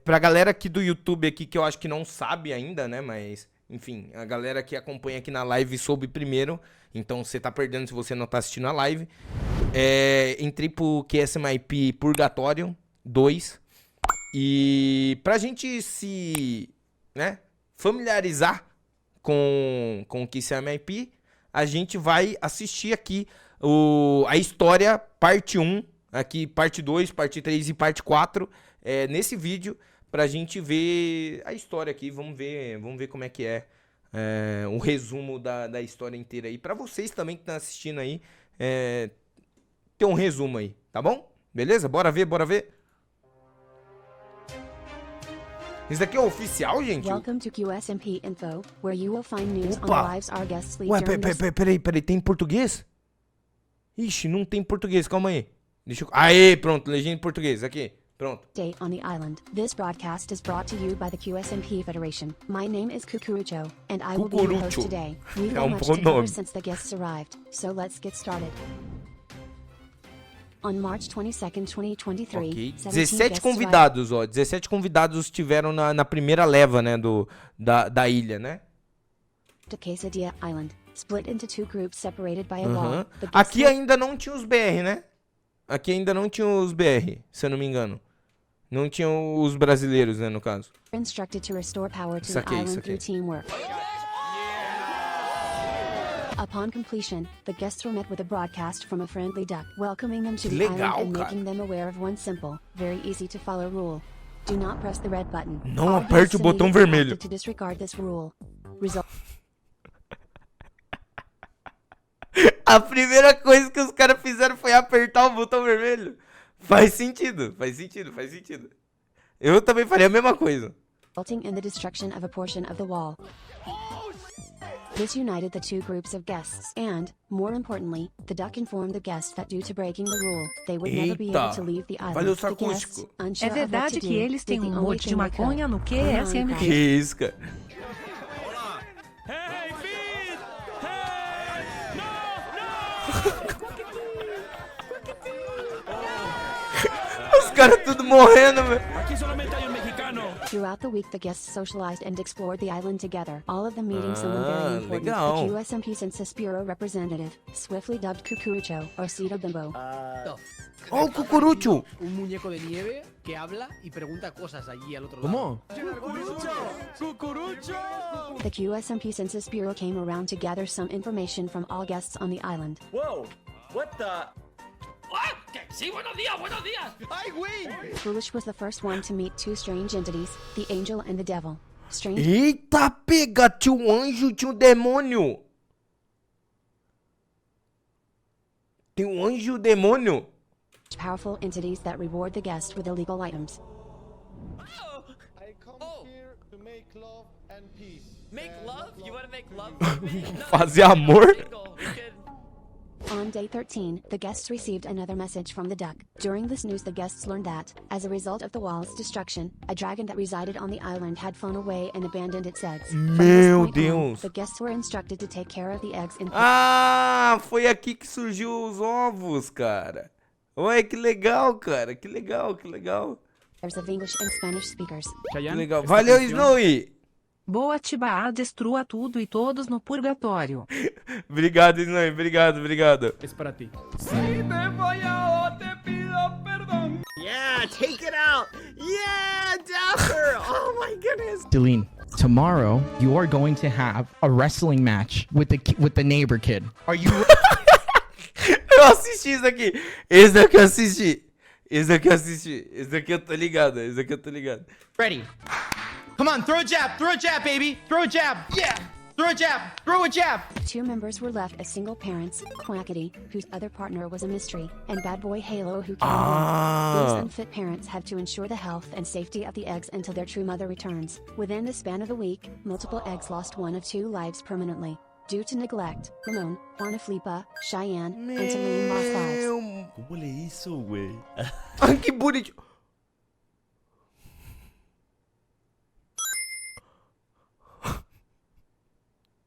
Pra galera aqui do YouTube aqui, que eu acho que não sabe ainda, né, mas, enfim, a galera que acompanha aqui na live soube primeiro, então você tá perdendo se você não tá assistindo a live. Entrei pro QSMP Purgatório 2, e pra gente se, né, familiarizar com o QSMP, a gente vai assistir aqui a história parte 1, aqui parte 2, parte 3 e parte 4, nesse vídeo, pra gente ver a história aqui. Vamos ver como é que o resumo da história inteira aí. Pra vocês também que estão assistindo aí, ter um resumo aí, tá bom? Beleza? Bora ver, bora ver. Isso daqui é oficial, gente? Welcome to QSMP Info, where you will find news on the Opa! lives our guests lead Ué, during this peraí, tem em português? Ixi, não tem português, calma aí. Deixa eu... Aê, pronto, legenda em português, aqui, pronto. day on the island. This broadcast is brought to you by the QSMP Federation. My name is Cucurucho, and I will be your host Cucurucho. today. We've É got um much bom to cover nome. since the guests arrived, so let's get started. On March 22nd, 2023, Ok, 17 17 guests convidados, ó, 17 convidados estiveram na primeira leva, né, da ilha, né? arrived to Quesadilla Island, split into two groups separated by a wall. The guests Aqui were ainda não tinha os BR, né? Aqui ainda não tinha os BR, se eu não me engano. Não tinham os brasileiros, né, no caso. instructed to restore power to the Saquei, island saquei. through teamwork. Upon completion, the guests were met with a broadcast from a friendly duck, welcoming them to the Legal, island and cara. making them aware of one simple, very easy to follow rule. Do not press the red button. Não All aperte guests o botão immediately vermelho. opted to disregard this rule. Result A primeira coisa que os caras fizeram foi apertar o botão vermelho. Faz sentido, faz sentido, faz sentido. Eu também faria a mesma coisa. resulting in the destruction of a portion of the wall. This united the two groups of guests, and, more importantly, the duck informed the guests that due to breaking the rule, they would never be able Eita. to leave the island. Valeu, The guests, Sarcústico. unsure É of what verdade to que do, eles têm did the um only monte de thing they could. maconha no Run QSMP. Que around isso, cara? Os caras tudo morrendo, velho. Throughout the week, the guests socialized and explored the island together. All of them meeting someone very important. legal. The QSMP Census Bureau representative, swiftly dubbed Cucurucho, or Cito Bimbo. Ó o cucurucho. Un muñeco de nieve que habla y pregunta cosas allí al otro ¿Cómo? The QSMP Census Bureau came around to gather some information from all guests on the island. Whoa, what the? Sí, buenos días. ¡Ay, güey! Foolish was the first one to meet two strange entities, the angel and the devil. Strange Eita, pega, tinha um anjo, tinha um demônio. Tem um anjo e um demônio. powerful entities that reward the guest with illegal items. I come here to make love and peace. Make And love? not You love. wanna make love with me? No, Fazer amor? single. We could... On day 13, the guests received another message from the duck. During this news, the guests learned that, as a result of the wall's destruction, a dragon that resided on the island had flown away and abandoned its eggs. From this Meu point on, Deus. the guests were instructed to take care of the eggs in Ah, foi aqui que surgiu os ovos, cara. Ué, que legal, cara. Que legal, que legal. pairs of English and Spanish speakers. Que legal. Valeu, Snowy. Boa Tiba, destrua tudo e todos no purgatório. Obrigado, Snowy. Obrigado, obrigado. Es para ti. Yeah, take it out! Yeah, Dapper! Oh my goodness! Deline, tomorrow you are going to have a wrestling match with the neighbor kid. Are you? Eu assisti isso aqui. Esse daqui eu assisti. Esse daqui eu assisti. Esse daqui eu tô ligado. Esse daqui eu tô ligado. Ready? Come on, throw a jab, baby, throw a jab. Yeah, throw a jab. Two members were left as single parents, Quackity, whose other partner was a mystery, and Bad Boy Halo, who came along. These unfit parents have to ensure the health and safety of the eggs until their true mother returns. Within the span of a week, multiple eggs lost one of two lives permanently. Due to neglect, Ramon, Juana Flipa, Cheyenne, and Tulane lost lives. ¿Cómo le hizo, güey? Ai, que bonitinho.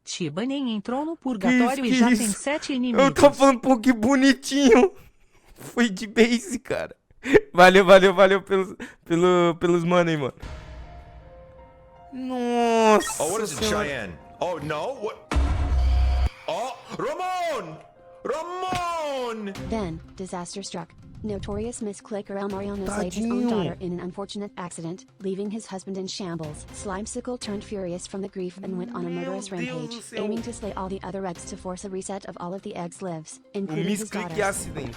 Tiba nem entrou no purgatório e já tem 7 Eu inimigos. tô falando, pô, que bonitinho. Foi de base, cara. Valeu pelos mano aí, mano. Nossa. Oh, what is it, Senhora. Cheyenne? Oh, no? What? Oh, Ramon! Ramon! Then, disaster struck. Notorious misclicker El Mariano slayed his own Tadinho. daughter in an unfortunate accident, leaving his husband in shambles. Slimesicle turned furious from the grief and went on a murderous Meu Deus rampage, do céu. aiming to slay all the other eggs to force a reset of all of the eggs' lives, O including his misclick e daughter's. acidente.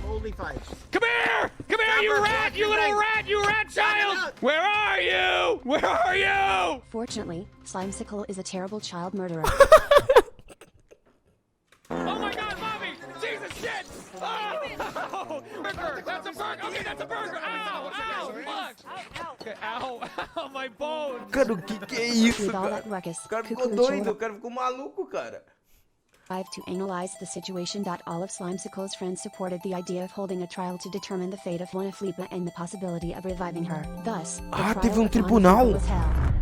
Holy fight. Come here! Come here, you rat! You little rat! You rat child! Where are you? Where are you? Fortunately, Slimesicle is a terrible child murderer. Oh my god, mommy! Jesus shit! Oh! Burger! That's a burger! Okay, that's a burger! Ow! Ow! Fuck! Okay, ow! Ow! My bone! Cara, o que é isso, With all cara? that ruckus, O cara ficou Cuckoo doido, Joe o cara ficou maluco, cara. arrived to analyze the situation. All of Slimesicle's friends supported the idea of holding a trial to determine the fate of Juana Flipa and the possibility of reviving her. Thus, the Ah, trial teve of Juana tribunal? Flipa was held.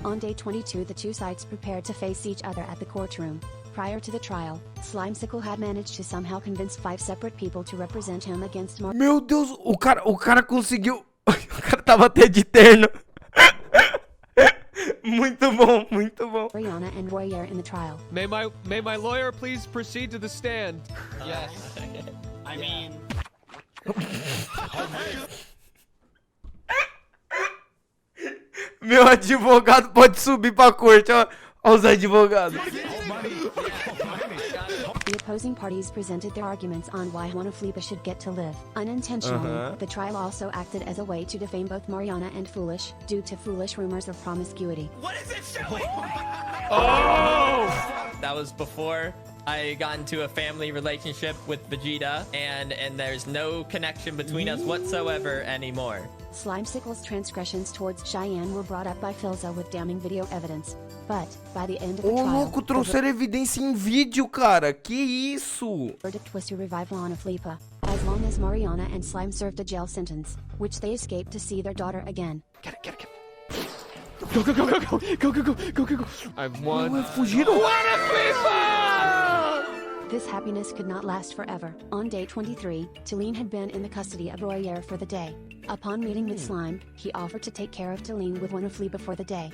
On day 22, the two sides prepared to face each other at the courtroom. Prior to the trial, Slimesicle had managed to somehow convince 5 separate people to represent him against Meu Deus, o cara conseguiu. O cara tava até de terno. Muito bom, muito bom. Mariana and Royer in the trial. May my lawyer please proceed to the stand? Yes. I mean, Meu advogado pode subir pra corte, ó. Ó os advogados. The opposing parties presented their arguments on why Juana Flipa should get to live. Unintentionally, the trial also acted as a way to defame both Mariana and Foolish, due to foolish rumors of promiscuity. That was before I got into a family relationship with Vegeta, and there's no connection between us whatsoever anymore. Slimesicle's transgressions towards Cheyenne were brought up by Philza with damning video evidence. But, by the end of the Ô, trial, louco, trouxeram evidência em vídeo, cara. Que isso? the verdict was to revive Juana Flipa, as long as Mariana and Slime served a jail sentence, which they escaped to see their daughter again. Go! I've won. Fugiram? This happiness could not last forever. On day 23, Talene had been in the custody of Royer for the day. Upon meeting with Slime, he offered to take care of Talene with Juana Flipa for the day.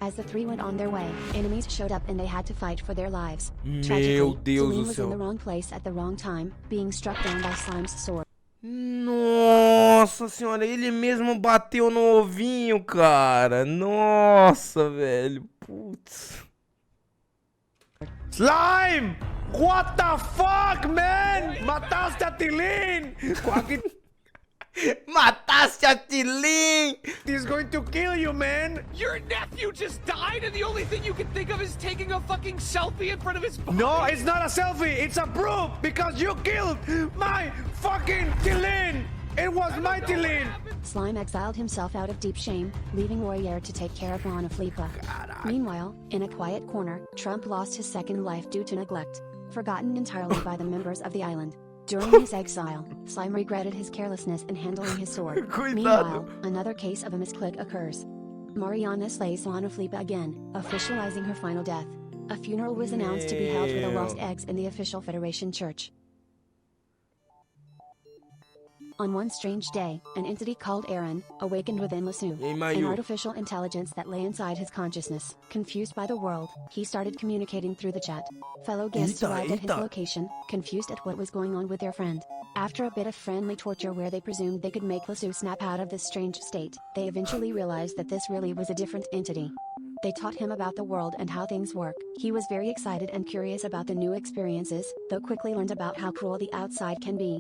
As the three went on their way, enemies showed up and they had to fight for their lives. Tragically, Deus Talene do was céu. in the wrong place at the wrong time, being struck down by Slime's sword. Nossa senhora, ele mesmo bateu no ovinho, cara. Nossa, velho. Putz. Slime! What the fuck, man? Mataste a Tilín! Mataste a Tilín! He's going to kill you, man! Your nephew just died, and the only thing you can think of is taking a fucking selfie in front of his body. No, it's not a selfie, it's a proof! Because you killed my fucking Tilín! It was my Tilín! Slime exiled himself out of deep shame, leaving Royer to take care of Juana Flipa. Meanwhile, in a quiet corner, Trump lost his second life due to neglect. Forgotten entirely by the members of the island. During his exile, Slime regretted his carelessness in handling his sword. Cuidado. Meanwhile, another case of a misclick occurs. Mariana slays Juana Flipa again, officializing her final death. A funeral was announced to be held for the lost eggs in the official Federation Church. On one strange day, an entity called Aaron awakened within Lasso, Ei, an Mayu. artificial intelligence that lay inside his consciousness. Confused by the world, he started communicating through the chat. Fellow guests Eita, arrived at his eita. location, confused at what was going on with their friend. After a bit of friendly torture where they presumed they could make Lasso snap out of this strange state, they eventually realized that this really was a different entity. They taught him about the world and how things work. He was very excited and curious about the new experiences, though quickly learned about how cruel the outside can be.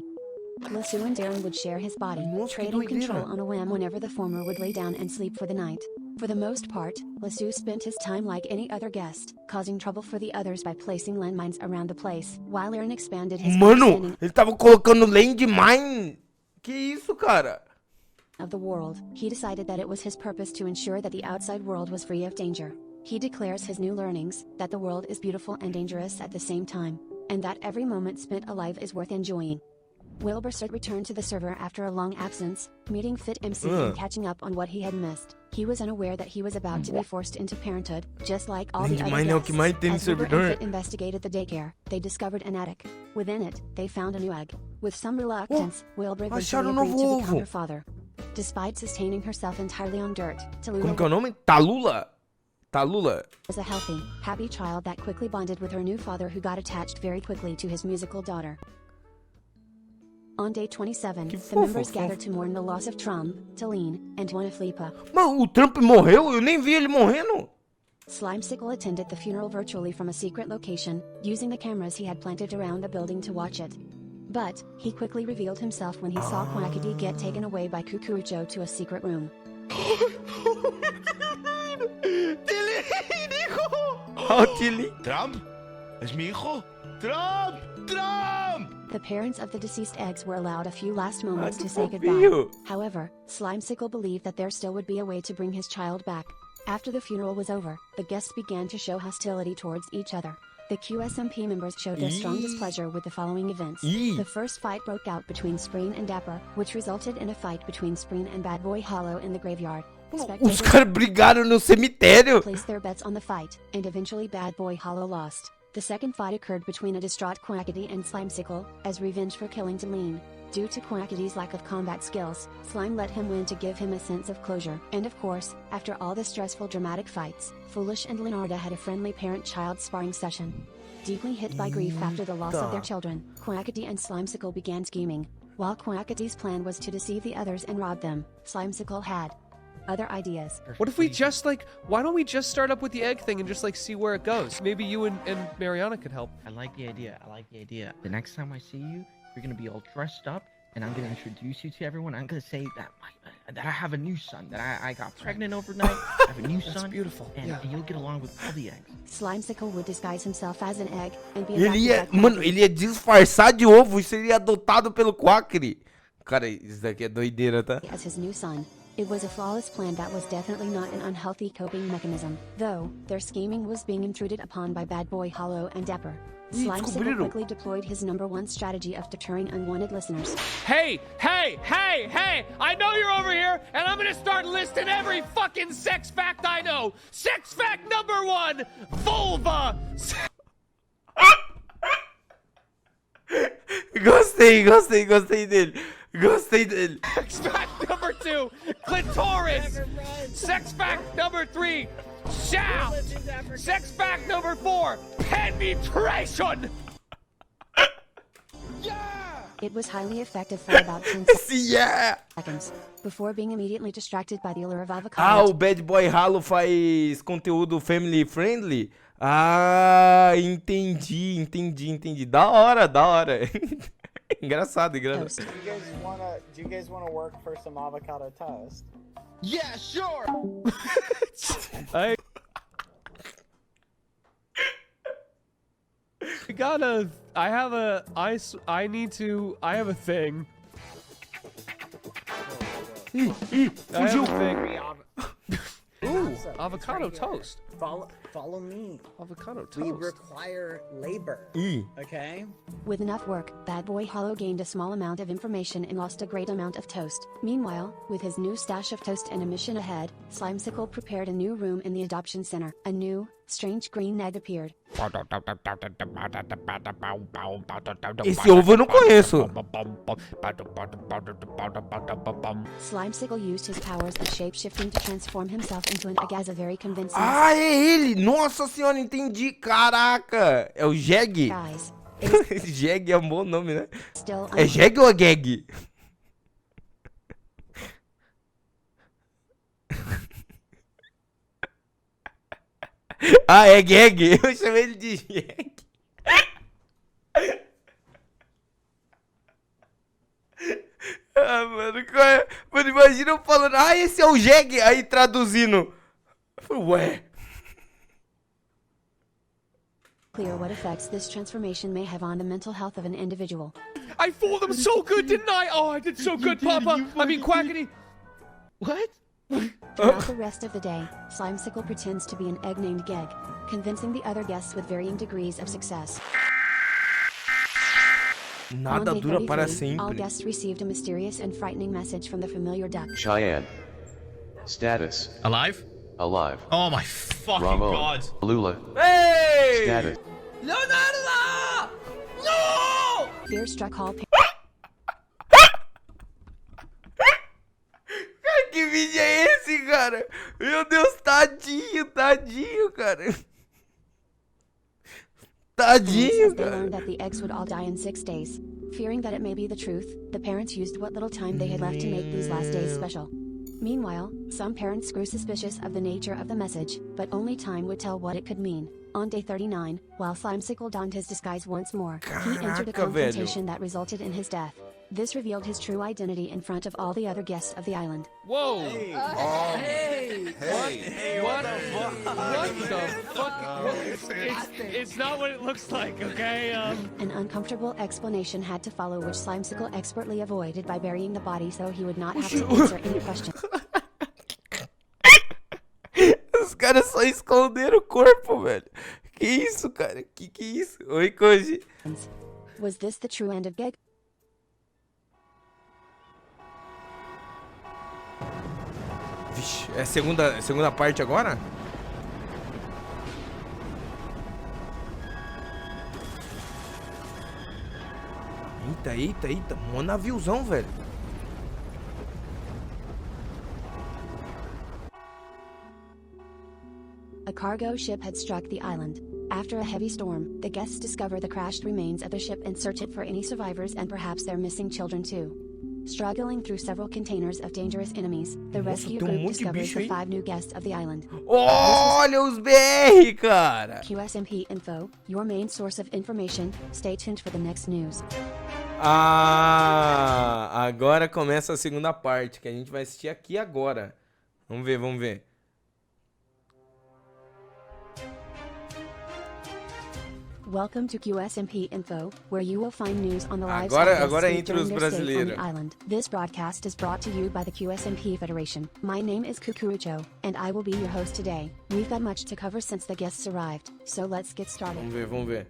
Lasso and Darren would share his body, Nossa, que trading control doideira. on a whim whenever the former would lay down and sleep for the night. For the most part, Lasso spent his time like any other guest, causing trouble for the others by placing landmines around the place, while Aaron expanded his Mano, understanding ele tava colocando landmine. Que isso, cara? of the world. He decided that it was his purpose to ensure that the outside world was free of danger. He declares his new learnings, that the world is beautiful and dangerous at the same time, and that every moment spent alive is worth enjoying. Wilbur returned to the server after a long absence, meeting Fit MC and catching up on what he had missed. He was unaware that he was about to be forced into parenthood, just like all the other guests. As Wilbur and Fit investigated the daycare, they discovered an attic. Within it, they found a new egg. With some reluctance, Wilbur eventually agreed to become her father. Despite sustaining herself entirely on dirt, Como que é o nome? Talula? Talula. Was a healthy, happy child that quickly bonded with her new father, who got attached very quickly to his musical daughter. On day 27, the members gathered to mourn the loss of Trump, Talene, and Juanaflipa. Mano, o Trump morreu? Eu nem vi ele morrendo. Slimesicle attended the funeral virtually from a secret location, using the cameras he had planted around the building to watch it. But, he quickly revealed himself when he saw Quackity get taken away by Cucurucho to a secret room. Trump? Es mi hijo? Trump! Trump! The parents of the deceased eggs were allowed a few last moments to say goodbye. However, Slimesicle believed that there still would be a way to bring his child back. After the funeral was over, the guests began to show hostility towards each other. The QSMP members showed their strong displeasure with the following events. The first fight broke out between Spreen and Dapper, which resulted in a fight between Spreen and Bad Boy Hollow in the graveyard. Os caras brigaram no cemitério. Placed their bets on the fight, and eventually Bad Boy Hollow lost. The second fight occurred between a distraught Quackity and Slimesicle, as revenge for killing Talene. Due to Quackity's lack of combat skills, Slime let him win to give him a sense of closure. And of course, after all the stressful dramatic fights, Foolish and Leonarda had a friendly parent-child sparring session. Deeply hit by grief after the loss of their children, Quackity and Slimesicle began scheming. While Quackity's plan was to deceive the others and rob them, Slimesicle had other ideas. What if we just why don't we just start up with the egg thing and just see where it goes? Maybe you and Mariana could help. I like the idea. The next time I see you, you're gonna be all dressed up, and I'm gonna introduce you to everyone. I'm gonna say that I have a new son, that I got pregnant overnight. I have a new son. That's beautiful. And you'll get along with all the eggs. Slimesicle would disguise himself as an egg and be Ele ia disfarçar de ovo e seria adotado pelo Quackity. Cara, isso daqui é doideira, tá? As his new son. It was a flawless plan that was definitely not an unhealthy coping mechanism, though their scheming was being intruded upon by Bad Boy Hollow and Dapper. Slimesicle quickly deployed his #1 strategy of deterring unwanted listeners. Hey! I know you're over here, and I'm gonna start listing every fucking sex fact I know. Sex fact #1, vulva! Gostei dele. Sex fact #2, clitoris. Sex fact #3, shaft. Sex fact #4, penetration. It was highly effective for about 10 seconds, before being immediately distracted by the allure of avocado. O Bad Boy Hollow faz conteúdo family friendly? Ah, entendi. Da hora. Engraçado. Do you guys wanna work for some avocado toast? Yeah, sure. I have a thing. Fugiu. Ooh, avocado toast. Follow me. Avocado toast. We require labor. Okay? With enough work, Bad Boy Hollow gained a small amount of information and lost a great amount of toast. Meanwhile, with his new stash of toast and a mission ahead, Slimesicle prepared a new room in the adoption center. A new, strange green egg appeared. Esse ovo eu não conheço. Slimesicle used his powers of shape-shifting to transform himself into an egg as a very convincing... Ah, é ele! Nossa senhora, entendi. Caraca! É o Jeg? Jeg é um bom nome, né? É Jeg ou é Gag? Ah, é Gag. Eu chamei ele de Jeg. Ah, mano, qual é? Mano, imagina eu falando, esse é o Jeg, aí traduzindo. Ué. Clear what effects this transformation may have on the mental health of an individual. I fooled him so good, didn't I? Oh, I did so good, Papa. I mean, Quackity. What? Throughout the rest of the day, Slimesicle pretends to be an egg named Geg, convincing the other guests with varying degrees of success. Nada On day dura para 33, all sempre. guests received a mysterious and frightening message from the familiar duck. Cheyenne. Status. Alive? Alive. Oh my fucking Ramon. god. Lula. Hey! Status. Leonardo! No! Fear struck all Que vídeo é esse, cara? Meu Deus, tadinho, tadinho, cara. Tadinho, as they cara. learned that the eggs would all die in 6 days. Fearing that it may be the truth, the parents used what little time they had left to make these last days special. Meanwhile, some parents grew suspicious of the nature of the message, but only time would tell what it could mean. On day 39, while Slimesicle donned his disguise once more, he entered a Caraca, velho. confrontation that resulted in his death. This revealed his true identity in front of all the other guests of the island. Whoa! Hey! What the fuck? It's not what it looks like, okay? An uncomfortable explanation had to follow, which Slimesicle expertly avoided by burying the body so he would not have to answer any questions. Os caras só esconderam o corpo, velho. Que isso, cara? Que é isso? Oi, Koji. Was this the true end of Geg? Vixe, é a segunda parte agora? Eita, eita, eita. Mó naviozão, velho. A cargo ship had struck the island. After a heavy storm, the guests discover the crashed remains of the ship and search it for any survivors and perhaps their missing children too. Struggling through several containers of dangerous enemies, the rescue group discovers the 5 new guests of the island. Olha os BR, cara! QSMP Info, your main source of information. Stay tuned for the next news. Ah, agora começa a segunda parte, que a gente vai assistir aqui agora. Vamos ver, vamos ver. Welcome to QSMP Info, where you will find news on the lives Agora of guests entre os during their stay on brasileiros. the island. This broadcast is brought to you by the QSMP Federation. My name is Kukurucho, and I will be your host today. We've got much to cover since the guests arrived, so let's get started. Vamos ver, vamos ver.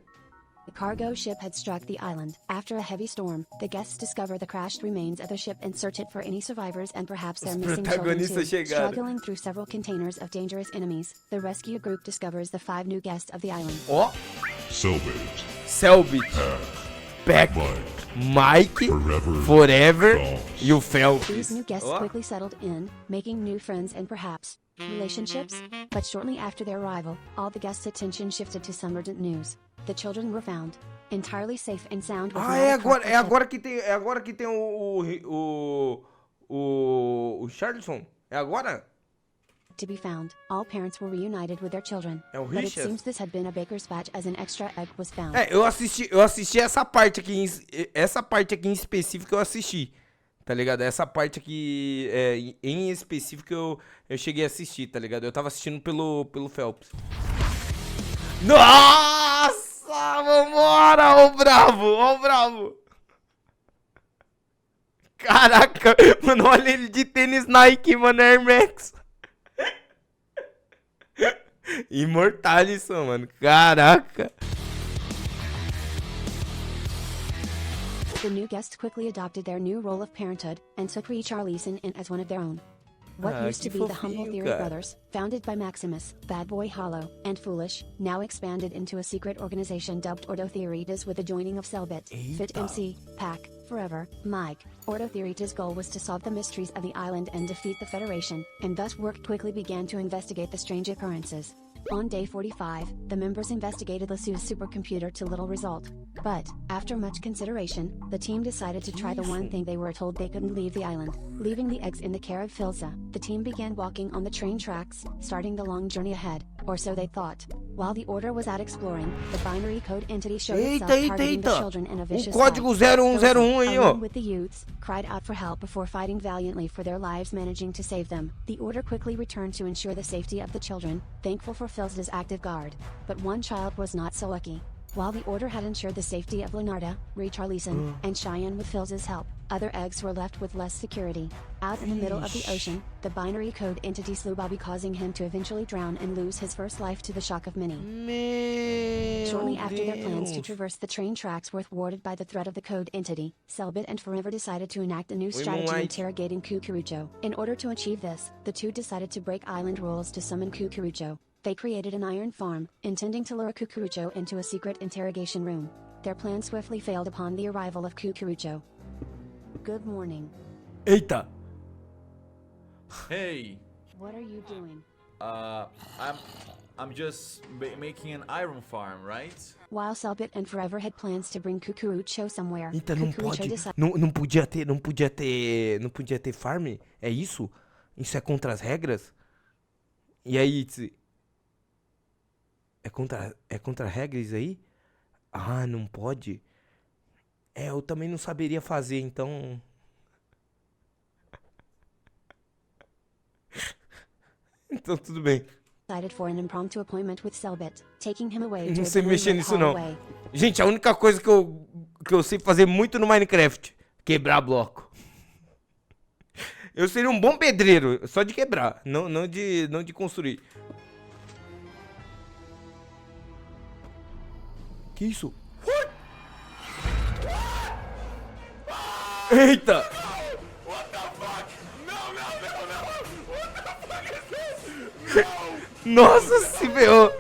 The cargo ship had struck the island. After a heavy storm, the guests discover the crashed remains of the ship and search it for any survivors and perhaps their missing children too. Struggling through several containers of dangerous enemies, the rescue group discovers the 5 new guests of the island. Ó. Selbit. Peck. Mike. Forever. E o Phelps. These new guests quickly settled in, making new friends and perhaps relationships. But shortly after their arrival, all the guests' attention shifted to some urgent news. The children were found, entirely safe and sound. Ah, é agora que tem o Charleston. É agora? To be found, all parents were reunited with their children. É o But it Richard? seems this had been a baker's batch, as an extra egg was found. É, eu assisti essa parte aqui em específico eu assisti. Tá ligado? Essa parte aqui em específico eu cheguei a assistir, tá ligado? Eu tava assistindo pelo Phelps. Nossa! Vambora! Ó o bravo! Ó o bravo! Caraca! Mano, olha ele de tênis Nike, mano, Air Max. Imortalisson, mano. Caraca! The new guests quickly adopted their new role of parenthood, and took Richarlison in as one of their own. What used to be the humble Theory Brothers, founded by Maximus, Bad Boy Hollow, and Foolish, now expanded into a secret organization dubbed Ordo Theoritas with the joining of Selbit, Fit MC, Pack, Forever, Mike. Ordo Theoritas' goal was to solve the mysteries of the island and defeat the Federation, and thus work quickly began to investigate the strange occurrences. On day 45, the members investigated Lassu's supercomputer to little result. But, after much consideration, the team decided to try the one thing they were told: they couldn't leave the island. Leaving the eggs in the care of Filza, the team began walking on the train tracks, starting the long journey ahead, or so they thought. While the Order was out exploring, the binary code entity showed itself targeting the children in a vicious código 0101 aí, ó. along with the youths, cried out for help before fighting valiantly for their lives, managing to save them. The Order quickly returned to ensure the safety of the children, thankful for Filza's active guard. But one child was not so lucky. While the Order had ensured the safety of Leonardo, Richarlison, and Cheyenne with Filza's help, other eggs were left with less security. Out in the middle of the ocean, the binary code entity slew Bobby, causing him to eventually drown and lose his first life to the shock of many. Shortly after their plans to traverse the train tracks were thwarted by the threat of the code entity, Selbit and Forever decided to enact a new strategy interrogating Cucurucho. In order to achieve this, the two decided to break island rules to summon Cucurucho. They created an iron farm, intending to lure Cucurucho into a secret interrogation room. Their plan swiftly failed upon the arrival of Cucurucho. Good morning. Eita! Hey. What are you doing? I'm just making an iron farm, right? While Selbit and Forever had plans to bring Cucurucho somewhere, Eita, não Cucurucho pode. decided. Não podia ter farm? É isso? Isso é contra as regras? E aí, é contra a regra isso aí? Ah, não pode? É, eu também não saberia fazer, então... Então tudo bem. Decided for an impromptu appointment with Selbit, taking him away to Não a sei blue mexer lit nisso não. hallway. Gente, a única coisa que eu sei fazer muito no Minecraft, quebrar bloco. Eu seria um bom pedreiro, só de quebrar, não de construir. Que isso? Eita! Nossa, se ferrou!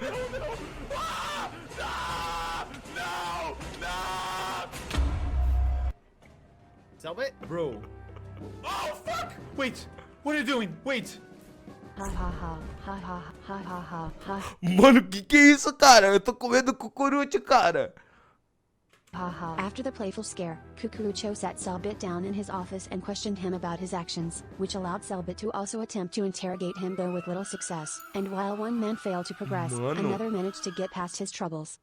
Selbit? Bro. Oh, fuck! Wait! What are you doing? Wait! Mano, que é isso, cara? Eu tô comendo cucurucho, cara. After the playful scare, Cucurucho sat Selbit down in his office and questioned him about his actions, which allowed Selbit to also attempt to interrogate him, though with little success. And while one man failed to progress, another managed to get past his troubles.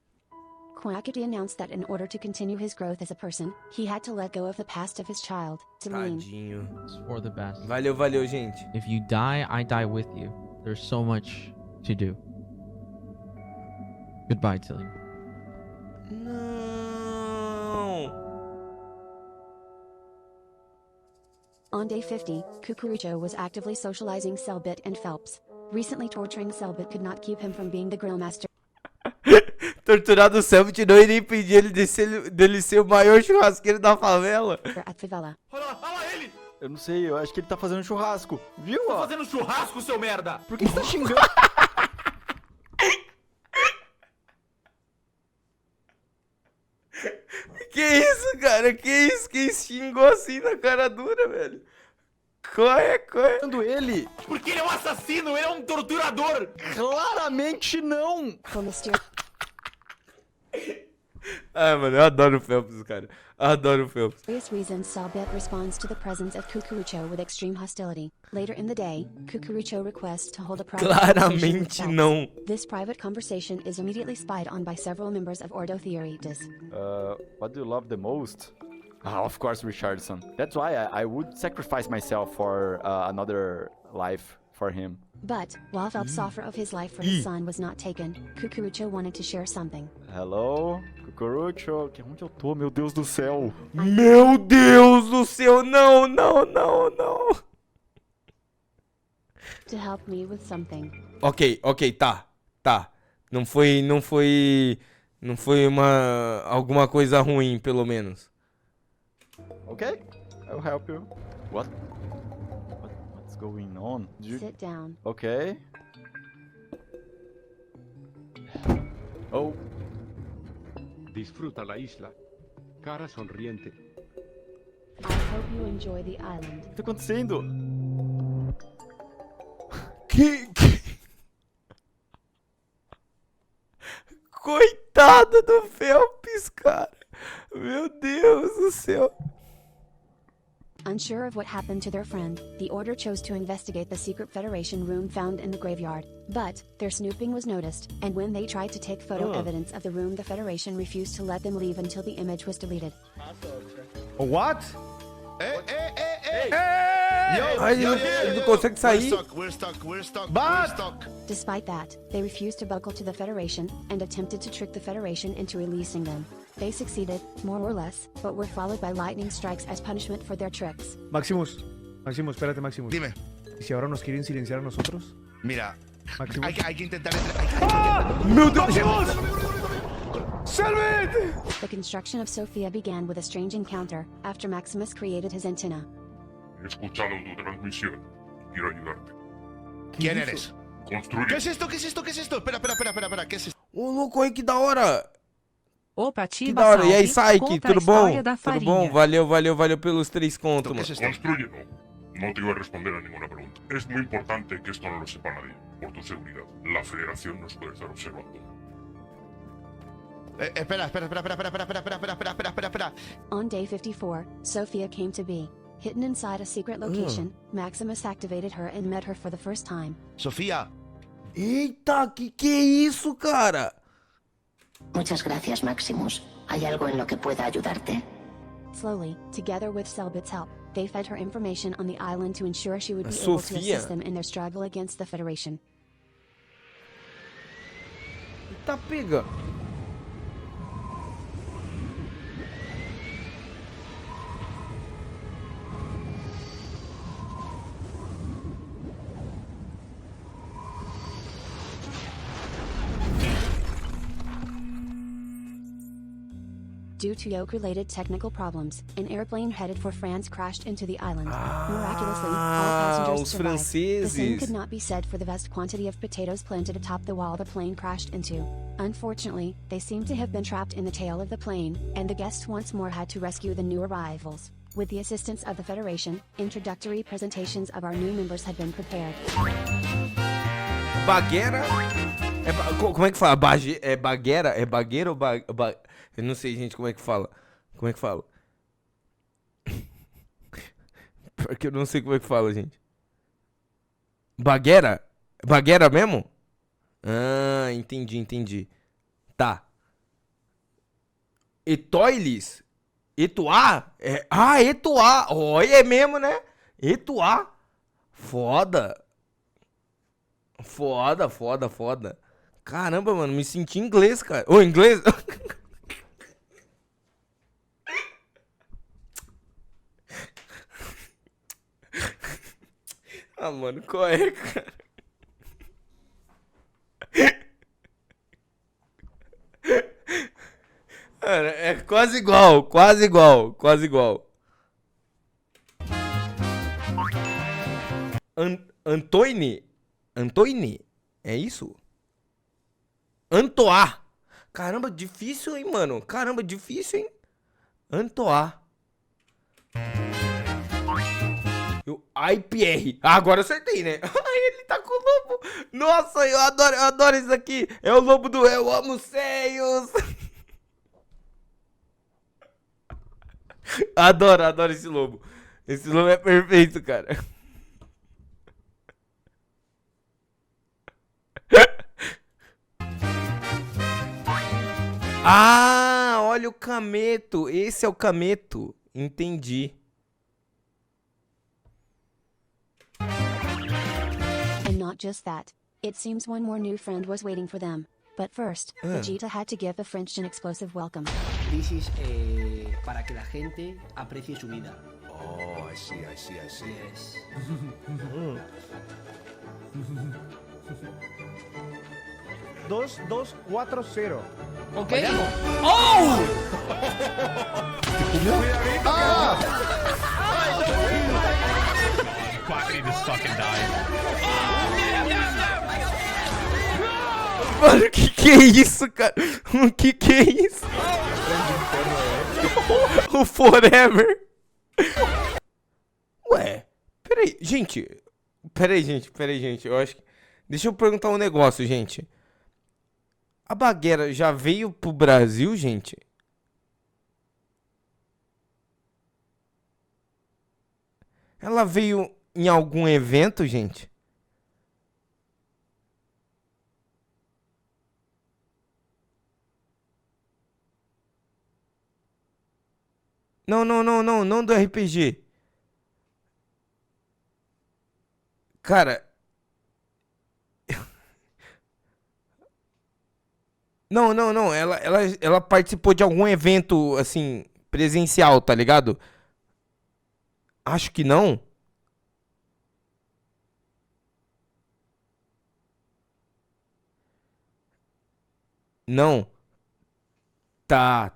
Quackity announced that in order to continue his growth as a person, he had to let go of the past of his child, Celine. Tadinho. It's for the best. Valeu, gente. If you die, I die with you. There's so much to do. Goodbye, Tilly. Não. On day 50, Cucurucho was actively socializing Selbit and Phelps. Recently torturing Selbit could not keep him from being the grill master. Torturado o Selbit não iria impedir dele ser o maior churrasqueiro da favela. At favela. Olha lá ele! Eu não sei, eu acho que ele tá fazendo churrasco. Viu? Tá fazendo churrasco, seu merda! Por que você tá xingando? Que isso, cara? Que isso? Quem xingou assim na cara dura, velho? Qual é? Ele? Porque ele é um assassino, ele é um torturador! Claramente não! Ah, mano, eu adoro o Phelps, cara. Adoro o Phelps. For various reasons, Selbit responds to the presence of Cucurucho with extreme hostility. Later in the day, Cucurucho requests to hold a private conversation with Phelps. Não. This private conversation is immediately spied on by several members of Ordo Theoritas. What do you love the most? Of course, Richardson. That's why I would sacrifice myself for another life for him. But, while Phelps' offer of his life for his son was not taken, Cucurucho wanted to share something. Hello, Cucurucho. Onde eu tô, meu Deus do céu? Meu Deus do céu, não. To help me with something. Ok, tá. Não foi alguma coisa ruim, pelo menos. Okay, I'll help you. What's going on? Sit down. Okay. Oh. Disfruta la isla. Cara sonriente. I hope you enjoy the island. O que tá acontecendo? Coitado do Phelps, cara. Meu Deus do céu. Unsure of what happened to their friend, the Order chose to investigate the secret Federation room found in the graveyard. But, their snooping was noticed, and when they tried to take photo evidence of the room, the Federation refused to let them leave until the image was deleted. What? Hey! Ele não consegue sair. We're stuck. Despite that, they refused to buckle to the Federation, and attempted to trick the Federation into releasing them. They succeeded, more or less, but were followed by lightning strikes as punishment for their tricks. Maximus, espérate, Maximus. Dime. ¿Y si ahora nos quieren silenciar a nosotros? Mira, Maximus. hay que intentar... ¡Meu Deus! Maximus! Salve! The construction of Sophia began with a strange encounter, after Maximus created his antenna. He escuchado tu transmisión. Quiero ayudarte. ¿Quién eres? Construye. ¿Qué es esto? ¿Qué es esto? ¿Qué es esto? Espera. ¿Qué es esto? Ô, louco aí, que da hora! Opa, Que Tiba, da hora. E aí, salve. Saiki, Conta a tudo bom? história da Tudo bom? farinha. Valeu pelos 3 contos, mano. Construye, no te iba a responder a ninguna pregunta. Es muy importante que esto no lo sepa nadie, por tu seguridad. La Federación nos puede estar observando. Espera. On day 54, Sophia came to be. Hidden inside a secret location, Maximus activated her and met her for the first time. Sofía. Eita, que é isso, cara? Muchas gracias, Maximus. ¿Hay algo en lo que pueda ayudarte? Slowly, together with Selbit's help, they fed her information on the island to ensure she would be able to Sofia. assist them in their struggle against the Federation. Eita, pega. Due to yoke-related technical problems, an airplane headed for France crashed into the island. Miraculously, all passengers os survived. The same franceses. could not be said for the vast quantity of potatoes planted atop the wall the plane crashed into. Unfortunately, they seem to have been trapped in the tail of the plane, and the guests once more had to rescue the new arrivals. With the assistance of the Federation, introductory presentations of our new members had been prepared. Bagueira? Como é que fala? É bagueira? É bagueira ou Eu não sei, gente, como é que fala. Como é que fala? Porque eu não sei como é que fala, gente. Bagueira? Bagueira mesmo? Ah, entendi. Tá. Etoiles? Etuá? Etuá. Olha, é mesmo, né? Etuá. Foda. Caramba, mano, me senti em inglês, cara. Ô, inglês? Ah, mano, qual é, cara? Cara, é quase igual. Antônio? É isso? Antoar. Caramba, difícil, hein, mano? Antoar. IPR. Agora eu acertei, né? Ele tá com o lobo. Nossa, eu adoro isso aqui. É o lobo do Eu Amo Seios. Adoro esse lobo. Esse lobo é perfeito, cara. Ah, olha o cameto. Esse é o cameto. Entendi. And not just that. It seems one more new friend was waiting for them. But first, Vegeta had to give the French an explosive welcome. This is para que la gente aprecie su vida. Oh, I see. Yes. 2-2-4-0. Ok. ¡Oh! Quackity just fucking died. Mano, que é isso, cara? O que é isso? O Forever. Ué, peraí, gente. Eu acho que... Deixa eu perguntar um negócio, gente. A Bagueira já veio pro Brasil, gente? Ela veio em algum evento, gente? Não do RPG. Cara... Não, não, não. Ela participou de algum evento, assim, presencial, tá ligado? Acho que não. Não. Tá.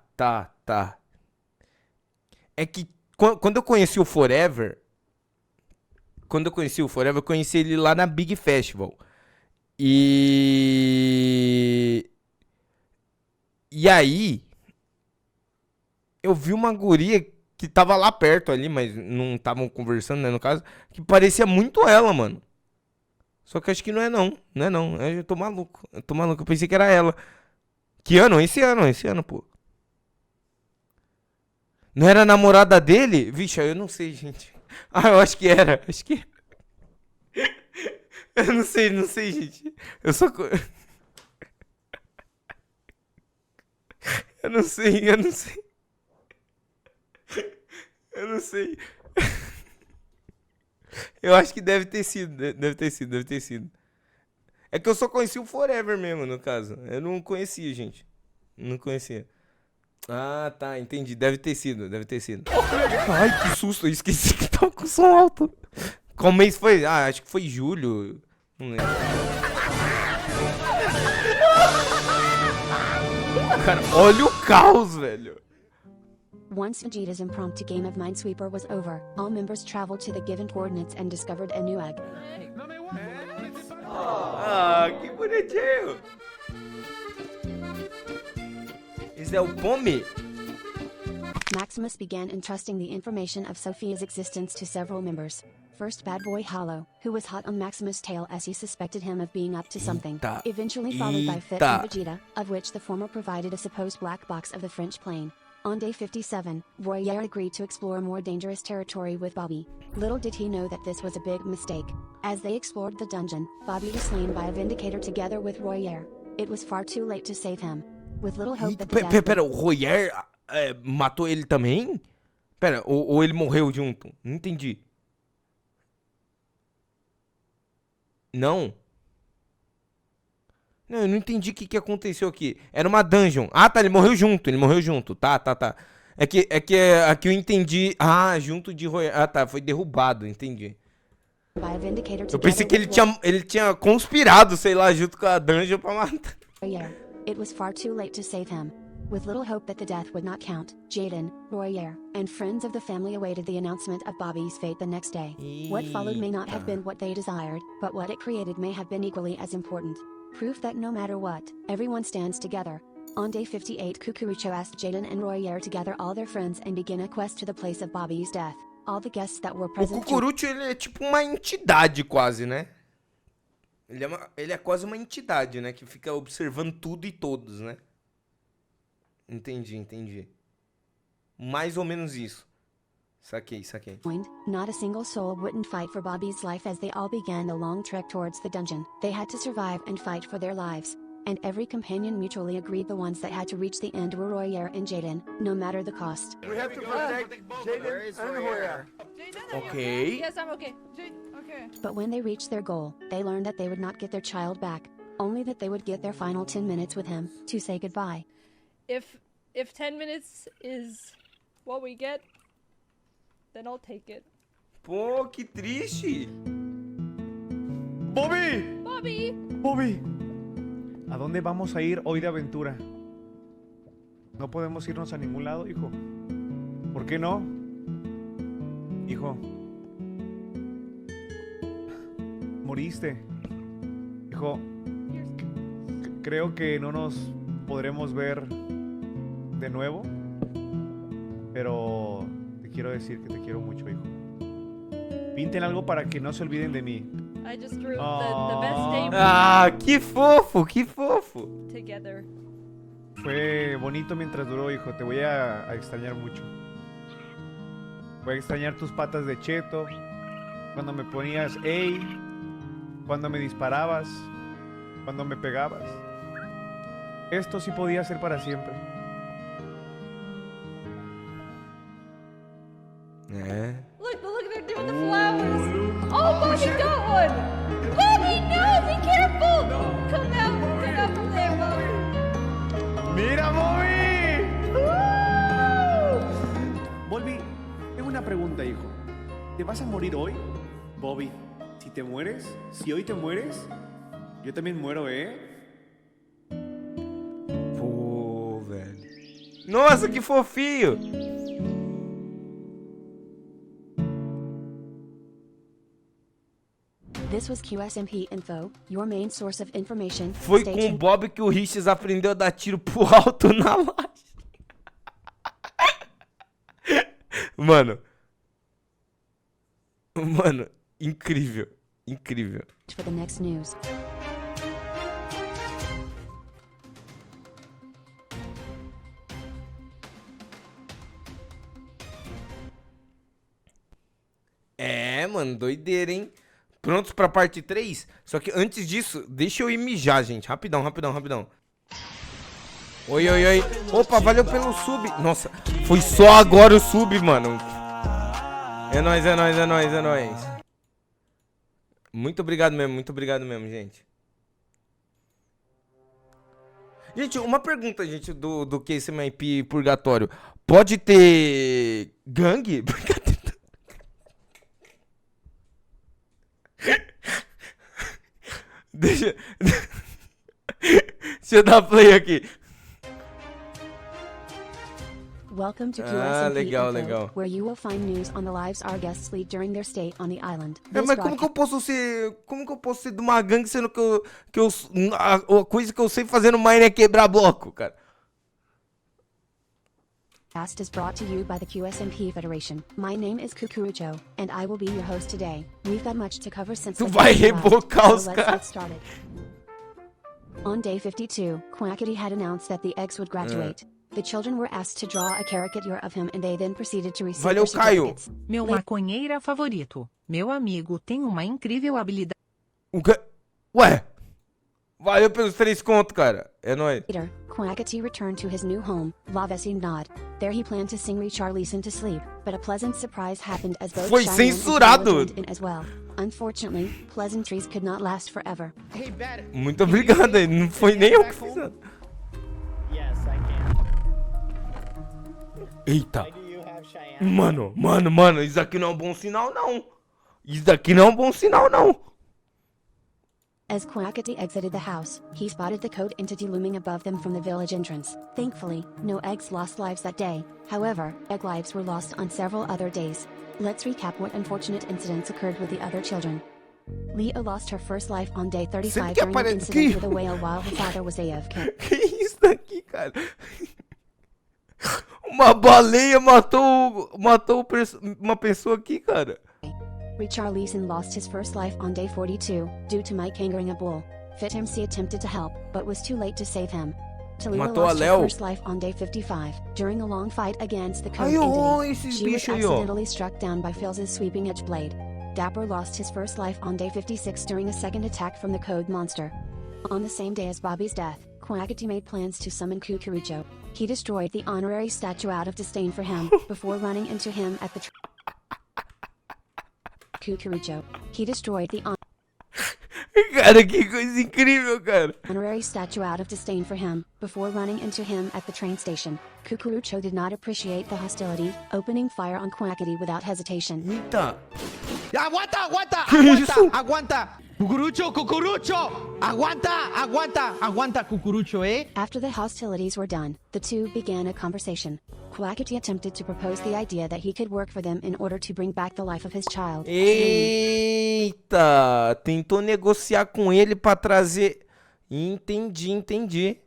É que quando eu conheci o Forever, eu conheci ele lá na Big Festival. E aí, eu vi uma guria que tava lá perto ali, mas não estavam conversando, né, no caso, que parecia muito ela, mano. Só que acho que não é não, eu tô maluco, eu pensei que era ela. Que ano? Esse ano, pô. Não era a namorada dele? Vixe, eu não sei, gente. Ah, eu acho que era. Eu não sei, gente. Eu só... Eu não sei. Eu acho que deve ter sido. É que eu só conheci o Forever mesmo, no caso. Eu não conhecia, gente. Não conhecia. Ah, tá, entendi. Deve ter sido. Ai, que susto. Eu esqueci que tava com som alto. Qual mês foi? Ah, acho que foi julho. Não lembro. Cara, olha o caos, velho. Once Vegeta's impromptu game of Minesweeper was over, all members traveled to the given coordinates and discovered a new egg. Ah, que bonitinho. Esse é o Pome? Maximus began entrusting the information of Sophia's existence to several members. First bad boy Hollow, who was hot on Maximus' tail as he suspected him of being up to something. Eventually followed by Fit and Vegeta, of which the former provided a supposed black box of the French plane. On day 57, Royer agreed to explore more dangerous territory with Bobby. Little did he know that this was a big mistake. As they explored the dungeon, Bobby was slain by a Vindicator together with Royer. It was far too late to save him. With little hope that the Pera, o Royer matou ele também? Pera, ou ele morreu junto? Não entendi. Não. Não, eu não entendi o que aconteceu aqui. Era uma dungeon. Ah, tá, ele morreu junto. Tá. É que aqui eu entendi. Ah, junto de Royer. Ah, tá, foi derrubado, entendi. Eu pensei que ele tinha conspirado, sei lá, junto com a dungeon pra matar. It was far too late to save him. With little hope that the death would not count, Jaden, Royer, and friends of the family awaited the announcement of Bobby's fate the next day. What followed may not have been what they desired, but what it created may have been equally as important. Proof that no matter what, everyone stands together. On day 58, Cucurucho asked Jaden and Royer to gather all their friends and begin a quest to the place of Bobby's death. All the guests that were present... O Cucurucho, ele é tipo uma entidade quase, né? Ele é quase uma entidade, né? Que fica observando tudo e todos, né? Entendi. Mais ou menos isso. Saquei. Not a single soul wouldn't fight for Bobby's life as they all began the long trek towards the dungeon. They had to survive and fight for their lives. And every companion mutually agreed the ones that had to reach the end were Royer and Jaden, no matter the cost. We have to protect Jaden and Royer. Okay. Yes, I'm okay. Okay. But when they reached their goal, they learned that they would not get their child back, only that they would get their final 10 minutes with him, to say goodbye. If 10 minutes is what we get, then I'll take it. Pô, que triste. Bobby, ¿a dónde vamos a ir hoy de aventura? No podemos irnos a ningún lado, hijo. ¿Por qué no? Hijo. Moriste. Hijo. Creo que no nos podremos ver de nuevo. Pero te quiero decir que te quiero mucho, hijo. Pinten algo para que no se olviden de mí. I just drew the best day Ah, que fofo. together. Fue bonito mientras duró, hijo. Te voy a extrañar mucho. Voy a extrañar tus patas de cheto. Cuando me ponías ey. Cuando me disparabas. Cuando me pegabas. Esto sí podía ser para siempre. Look, they're doing the flowers. Oh, Bobby got one. Bobby, no, be careful. Come out from there, Bobby. ¿Vas a morir hoy? Bobby, si te mueres, si hoy te mueres, yo también muero, Pô, velho. Nossa, que fofinho. This was QSMP Info, your main source of information. Foi Stay com o tuned. Bob que o Riches aprendeu a dar tiro pro alto na laje. Mano. Mano, incrível. Incrível. For the next news. É, mano, doideira, hein? Prontos pra parte 3? Só que antes disso, deixa eu ir mijar, gente. Rapidão, rapidão, rapidão. Oi, oi, oi. Opa, valeu pelo sub. Nossa, foi só agora o sub, mano. É nóis, é nóis, é nóis, é nóis. Muito obrigado mesmo, gente. Gente, uma pergunta, gente, do QSMP Purgatório. Pode ter gangue? Deixa eu dar play aqui. Welcome to QSMP legal, Info, legal. where you will find news on the lives our guests lead during their stay on the island. É, mas como que eu posso ser de uma gangue sendo que a coisa que eu sei fazer no Mine é quebrar bloco, cara? Podcast is brought to you by the QSMP Federation. My name is Kukurucho, and I will be your host today. We've got much to cover since Tu the vai last, rebocar os so let's caras. get started. On day 52, Quackity had announced that the eggs would graduate. The children were asked to draw a caricature of him and they then proceeded to receive Valeu, their Caio. certificates. Meu maconheira favorito. Meu amigo tem uma incrível habilidade. O quê? Ué? Valeu pelos 3 contos, cara. É nóis. Later, Quackity returned to his new home, La Vecindad. There he planned to sing Richarlison to sleep, but a pleasant surprise happened as both Foi Cheyenne and censurado. Tiba joined in as well. Unfortunately, pleasantries could not last forever. Hey, Bad. Muito obrigado, não foi nem eu que fiz. Yes, I can. Eita. Why do you have Cheyenne? Mano, isso aqui não é um bom sinal, não. Isso daqui não é um bom sinal, não. As Quackity exited the house, he spotted the code entity looming above them from the village entrance. Thankfully, no eggs lost lives that day. However, egg lives were lost on several other days. Let's recap what unfortunate incidents occurred with the other children. Leah lost her first life on day 35 during an incident with a whale while her father was AFK. Que isso daqui, cara? Uma baleia matou uma pessoa aqui, cara. Richarlison lost his first life on day 42, due to Mike angering a bull. FitMC attempted to help, but was too late to save him. Tallulah Matou a lost Léo. her first life on day 55, during a long fight against the code Ai, ó, entity. esses She was bichos aí, ó. accidentally struck down by Phil's sweeping edge blade. Dapper lost his first life on day 56 during a second attack from the code monster. On the same day as Bobby's death, Quackity made plans to summon Kukurucho. He destroyed the honorary statue out of disdain for him, before running into him at the Kukurucho. He destroyed the Cara, que coisa incrível, cara. honorary statue out of disdain for him, before running into him at the train station. Kukurucho did not appreciate the hostility, opening fire on Quackity without hesitation. Eita. ¡Aguanta! ¿Qué hizo? ¡Aguanta! ¡Cucurucho! ¡Aguanta, Cucurucho, After the hostilities were done, the two began a conversation. Quackity attempted to propose the idea that he could work for them in order to bring back the life of his child. Eita, tentou negociar com ele pra trazer. Entendi.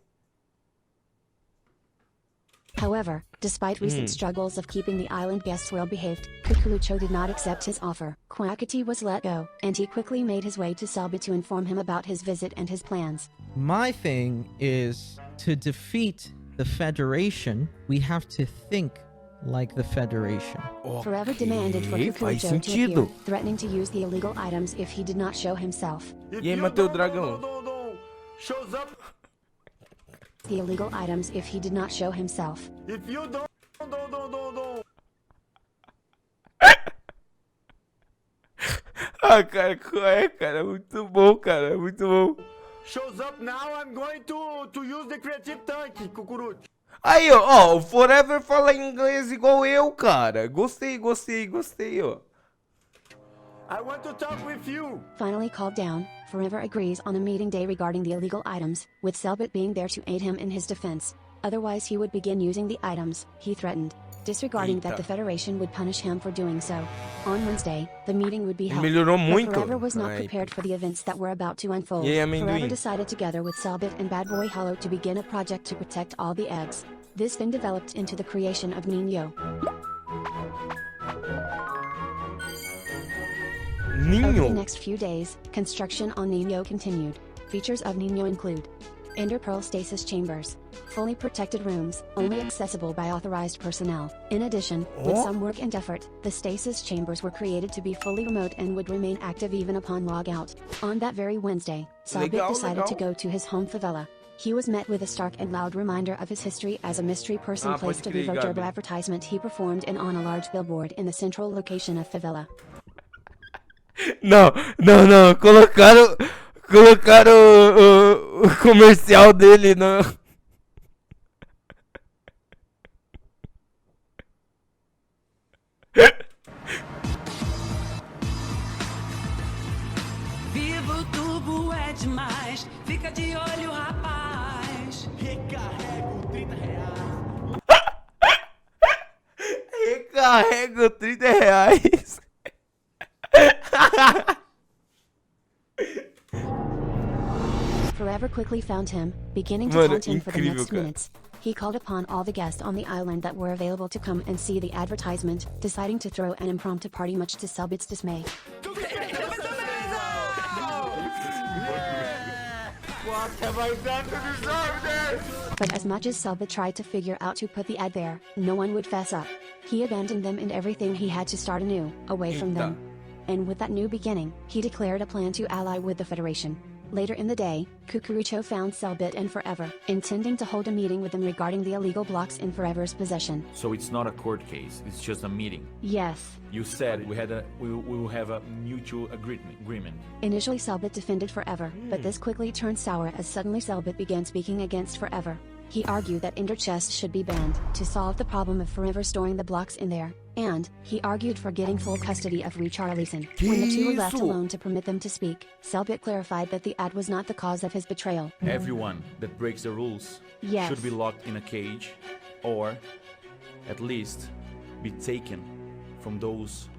However, despite recent struggles of keeping the island guests well behaved, Kukurucho did not accept his offer. Quackity was let go, and he quickly made his way to Selby to inform him about his visit and his plans. My thing is to defeat the Federation, we have to think like the Federation. Forever demanded for faz Kukurucho to sentido. appear, threatening to use the illegal items if he did not show himself. E aí, Mateu Dragão? Shows up. The illegal items if he did not show himself. If you don't. Ah, cara, qual é, cara? Muito bom, cara, muito bom. Shows up now, I'm going to use the creative tank, Cucurucho. Aí, ó, o Forever fala inglês igual eu, cara. Gostei, ó. I want to talk with you. Finally calmed down, Forever agrees on a meeting day regarding the illegal items, with Selbit being there to aid him in his defense. Otherwise he would begin using the items, he threatened, disregarding that the Federation would punish him for doing so. On Wednesday, the meeting would be held, Melhorou but muito. Forever was not Ai. prepared for the events that were about to unfold. E aí, amendoim? Forever decided together with Selbit and Bad Boy Hollow to begin a project to protect all the eggs. This then developed into the creation of Nino. Over the next few days, construction on Nino continued. Features of Nino include Ender Pearl stasis chambers, fully protected rooms, only accessible by authorized personnel. In addition, with some work and effort, the stasis chambers were created to be fully remote and would remain active even upon logout. On that very Wednesday, Selbit decided to go to his home favela. He was met with a stark and loud reminder of his history as a mystery person placed a Vivo Turbo advertisement he performed in on a large billboard in the central location of favela. Não, colocaram o comercial dele no... Vivo tubo é demais, fica de olho, rapaz. Recarrego R$30. Recarrego R$30. Forever quickly found him, beginning to Mano, taunt him for the incrível, next cara. minutes. He called upon all the guests on the island that were available to come and see the advertisement, deciding to throw an impromptu party much to Selbit's dismay. What have I done to deserve this? But as much as Selbit tried to figure out to put the ad there, no one would fess up. He abandoned them and everything he had to start anew, away from them. And with that new beginning, he declared a plan to ally with the Federation. Later in the day, Cucurucho found Selbit and Forever, intending to hold a meeting with them regarding the illegal blocks in Forever's possession. So it's not a court case, it's just a meeting. Yes. You said we will have a mutual agreement. Initially Selbit defended Forever, but this quickly turned sour as suddenly Selbit began speaking against Forever. He argued that Ender chests should be banned to solve the problem of Forever storing the blocks in there, and he argued for getting full custody of Richarlison. When the two were left alone to permit them to speak, Selbit clarified that the ad was not the cause of his betrayal. Everyone that breaks the rules Yes. should be locked in a cage, or at least be taken from those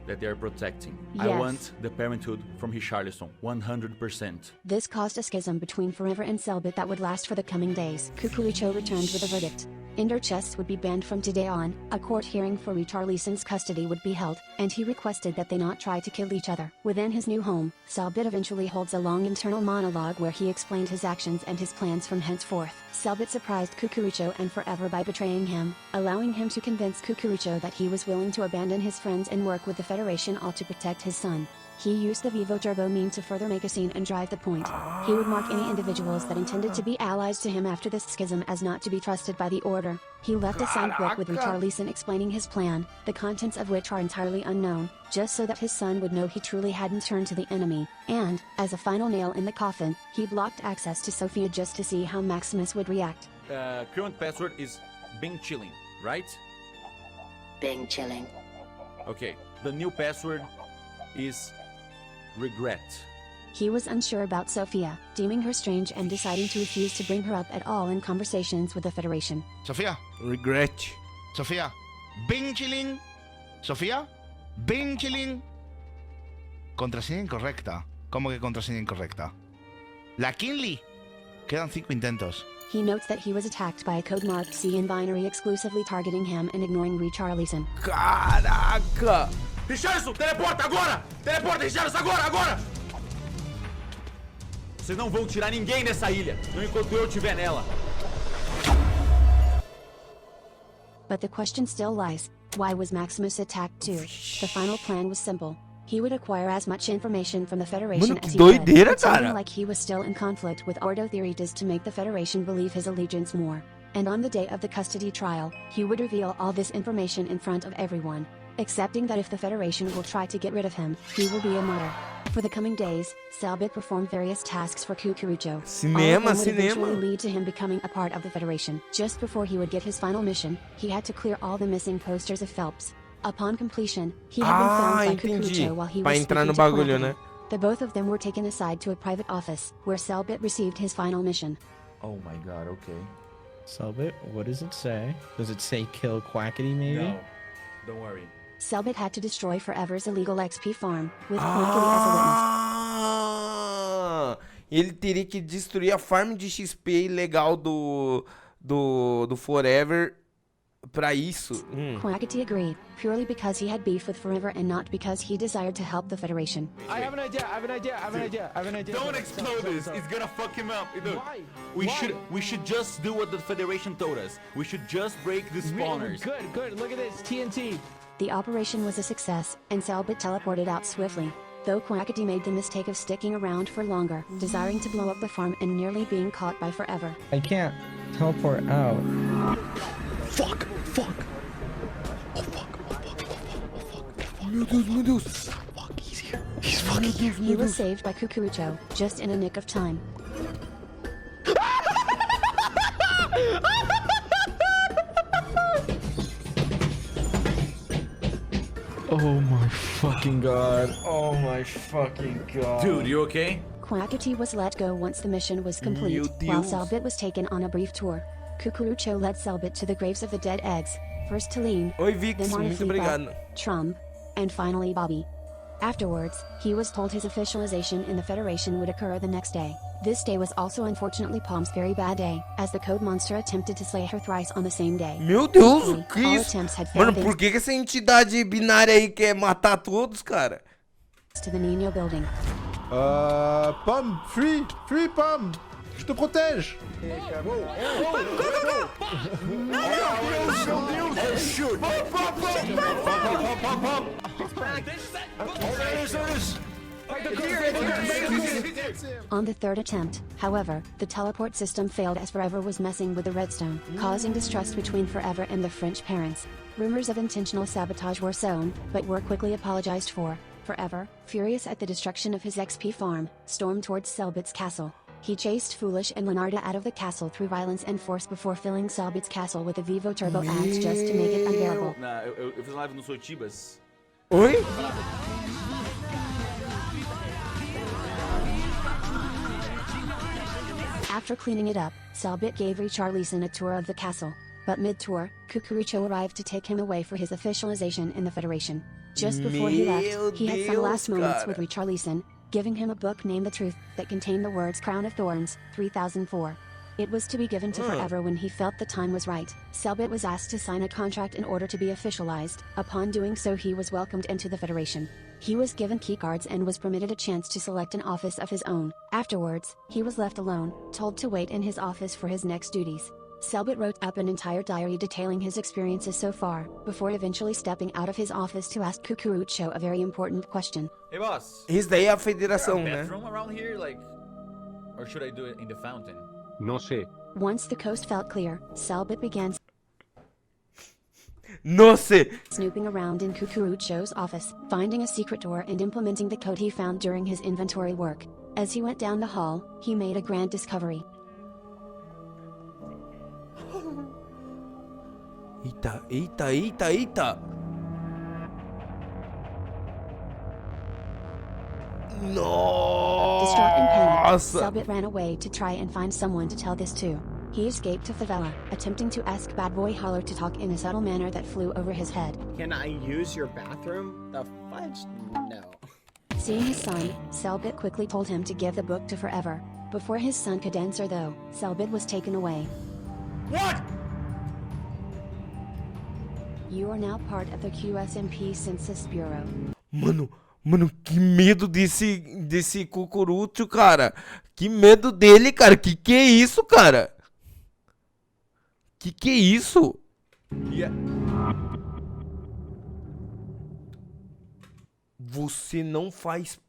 that they are protecting. I Yes. want the parenthood from Richarlison, 100%. This caused a schism between Forever and Selbit that would last for the coming days. Cucurucho returned with a verdict. Ender chests would be banned from today on, a court hearing for Richarlison's custody would be held, and he requested that they not try to kill each other. Within his new home, Selbit eventually holds a long internal monologue where he explained his actions and his plans from henceforth. Selbit surprised Cucurucho and Forever by betraying him, allowing him to convince Cucurucho that he was willing to abandon his friends and work with the Federation all to protect his son. He used the Vivo Turbo meme to further make a scene and drive the point. He would mark any individuals that intended to be allies to him after this schism as not to be trusted by the Order. He left a signed book with Richarlison explaining his plan, the contents of which are entirely unknown, just so that his son would know he truly hadn't turned to the enemy, and, as a final nail in the coffin, he blocked access to Sophia just to see how Maximus would react. Current password is Bing Chilling, right? Bing chilling. Okay, the new password is regret. He was unsure about Sophia, deeming her strange and deciding to refuse to bring her up at all in conversations with the Federation. Sofía. Regret. Sofía. Bing chilling. Sofía. Bing chilling. Contraseña incorrecta. ¿Cómo que contraseña incorrecta? La Kinley. Quedan 5 intentos. He notes that he was attacked by a code marked C in binary exclusively targeting him and ignoring Richarlison. Caraca! Richarlison, teleporta agora! Teleporta, Richarlison, agora! Vocês não vão tirar ninguém dessa ilha, não enquanto eu estiver nela. But the question still lies, why was Maximus attacked too? The final plan was simple. He would acquire as much information from the Federation Mano, as que he could, doideira, pretending cara. like he was still in conflict with Ordo Theory just to make the Federation believe his allegiance more. And on the day of the custody trial, he would reveal all this information in front of everyone, accepting that if the Federation will try to get rid of him, he will be a martyr. For the coming days, Selbit performed various tasks for Cucurucho. Cinema, all of them would eventually cinema. lead to him becoming a part of the Federation. Just before he would get his final mission, he had to clear all the missing posters of Phelps. Upon completion, he had been found by entendi. Cucurucho while he Pra was entrar no speaking to bagulho, Quackity. né? The both of them were taken aside to a private office, where Selbit received his final mission. Oh my god, okay. Selbit, what does it say? Does it say kill Quackity, maybe? No, don't worry. Selbit had to destroy Forever's illegal XP farm, with Quackity as a witness. Ele teria que destruir a farm de XP ilegal do Forever pra isso. Quackity agreed, purely because he had beef with Forever and not because he desired to help the Federation. I have an idea. Don't explode this. It's gonna fuck him up. Look, we should just do what the Federation told us. We should just break the spawners. Good. Look at this. TNT. The operation was a success, and Selbit teleported out swiftly, though Quackity made the mistake of sticking around for longer, desiring to blow up the farm and nearly being caught by Forever. I can't teleport out. Fuck! Meu Deus! Fuck, he's here. He's fucking here. He was saved by Cucurucho, just in a nick of time. Oh my fucking god. Oh my fucking god. Dude, you okay? Quackity was let go once the mission was complete, while Selbit was taken on a brief tour. Cucurucho led Selbit to the graves of the dead eggs, first Talene, Oi, Vix, then muito obrigado. Trump, and finally Bobby. Afterwards, he was told his officialization in the Federation would occur the next day. This day was also unfortunately Palm's very bad day, as the Code Monster attempted to slay her thrice on the same day. Meu Deus, Thankfully, que all isso? attempts had failed Mano, por que essa entidade binária aí quer matar todos, cara? to the Nino building. Pomme, fuis, Pomme. Je te protège. On the third attempt, however, the teleport system failed as Forever was messing with the redstone, causing distrust between Forever and the French parents. Rumors of intentional sabotage were sown, but were quickly apologized for. Forever, furious at the destruction of his XP farm, stormed towards Selbit's castle. He chased Foolish and Leonardo out of the castle through violence and force before filling Selbit's castle with the Vivo Turbo ads just to make it unbearable. Eu fiz live no Tibas. Oi? After cleaning it up, Selbit gave Richarlison a tour of the castle, but mid-tour, Cucurucho arrived to take him away for his officialization in the Federation. Just before he left, he had some last moments with Richarlison, giving him a book named The Truth, that contained the words Crown of Thorns, 3004. It was to be given to Forever when he felt the time was right. Selbit was asked to sign a contract in order to be officialized. Upon doing so, he was welcomed into the Federation. He was given keycards and was permitted a chance to select an office of his own. Afterwards, he was left alone, told to wait in his office for his next duties. Selbit wrote up an entire diary detailing his experiences so far, before eventually stepping out of his office to ask Cucurucho a very important question. Hey boss. Isso daí é a federação, Is there a né? bathroom around here, like, or should I do it in the fountain? No sé. Once the coast felt clear, Selbit began No sé. snooping around in Cucurucho's office, finding a secret door and implementing the code he found during his inventory work. As he went down the hall, he made a grand discovery. Eita. Distraught and panicked, Nossa! Selbit ran away to try and find someone to tell this to. He escaped to favela, attempting to ask Bad Boy Holler to talk in a subtle manner that flew over his head. Can I use your bathroom? The fudge? No. Seeing his son, Selbit quickly told him to give the book to Forever. Before his son could answer though, Selbit was taken away. What? You are now part of the QSMP Census Bureau. Mano, que medo desse cucurucho, cara. Que medo dele, cara. Que é isso, cara? Que é isso? Yeah. Você não faz...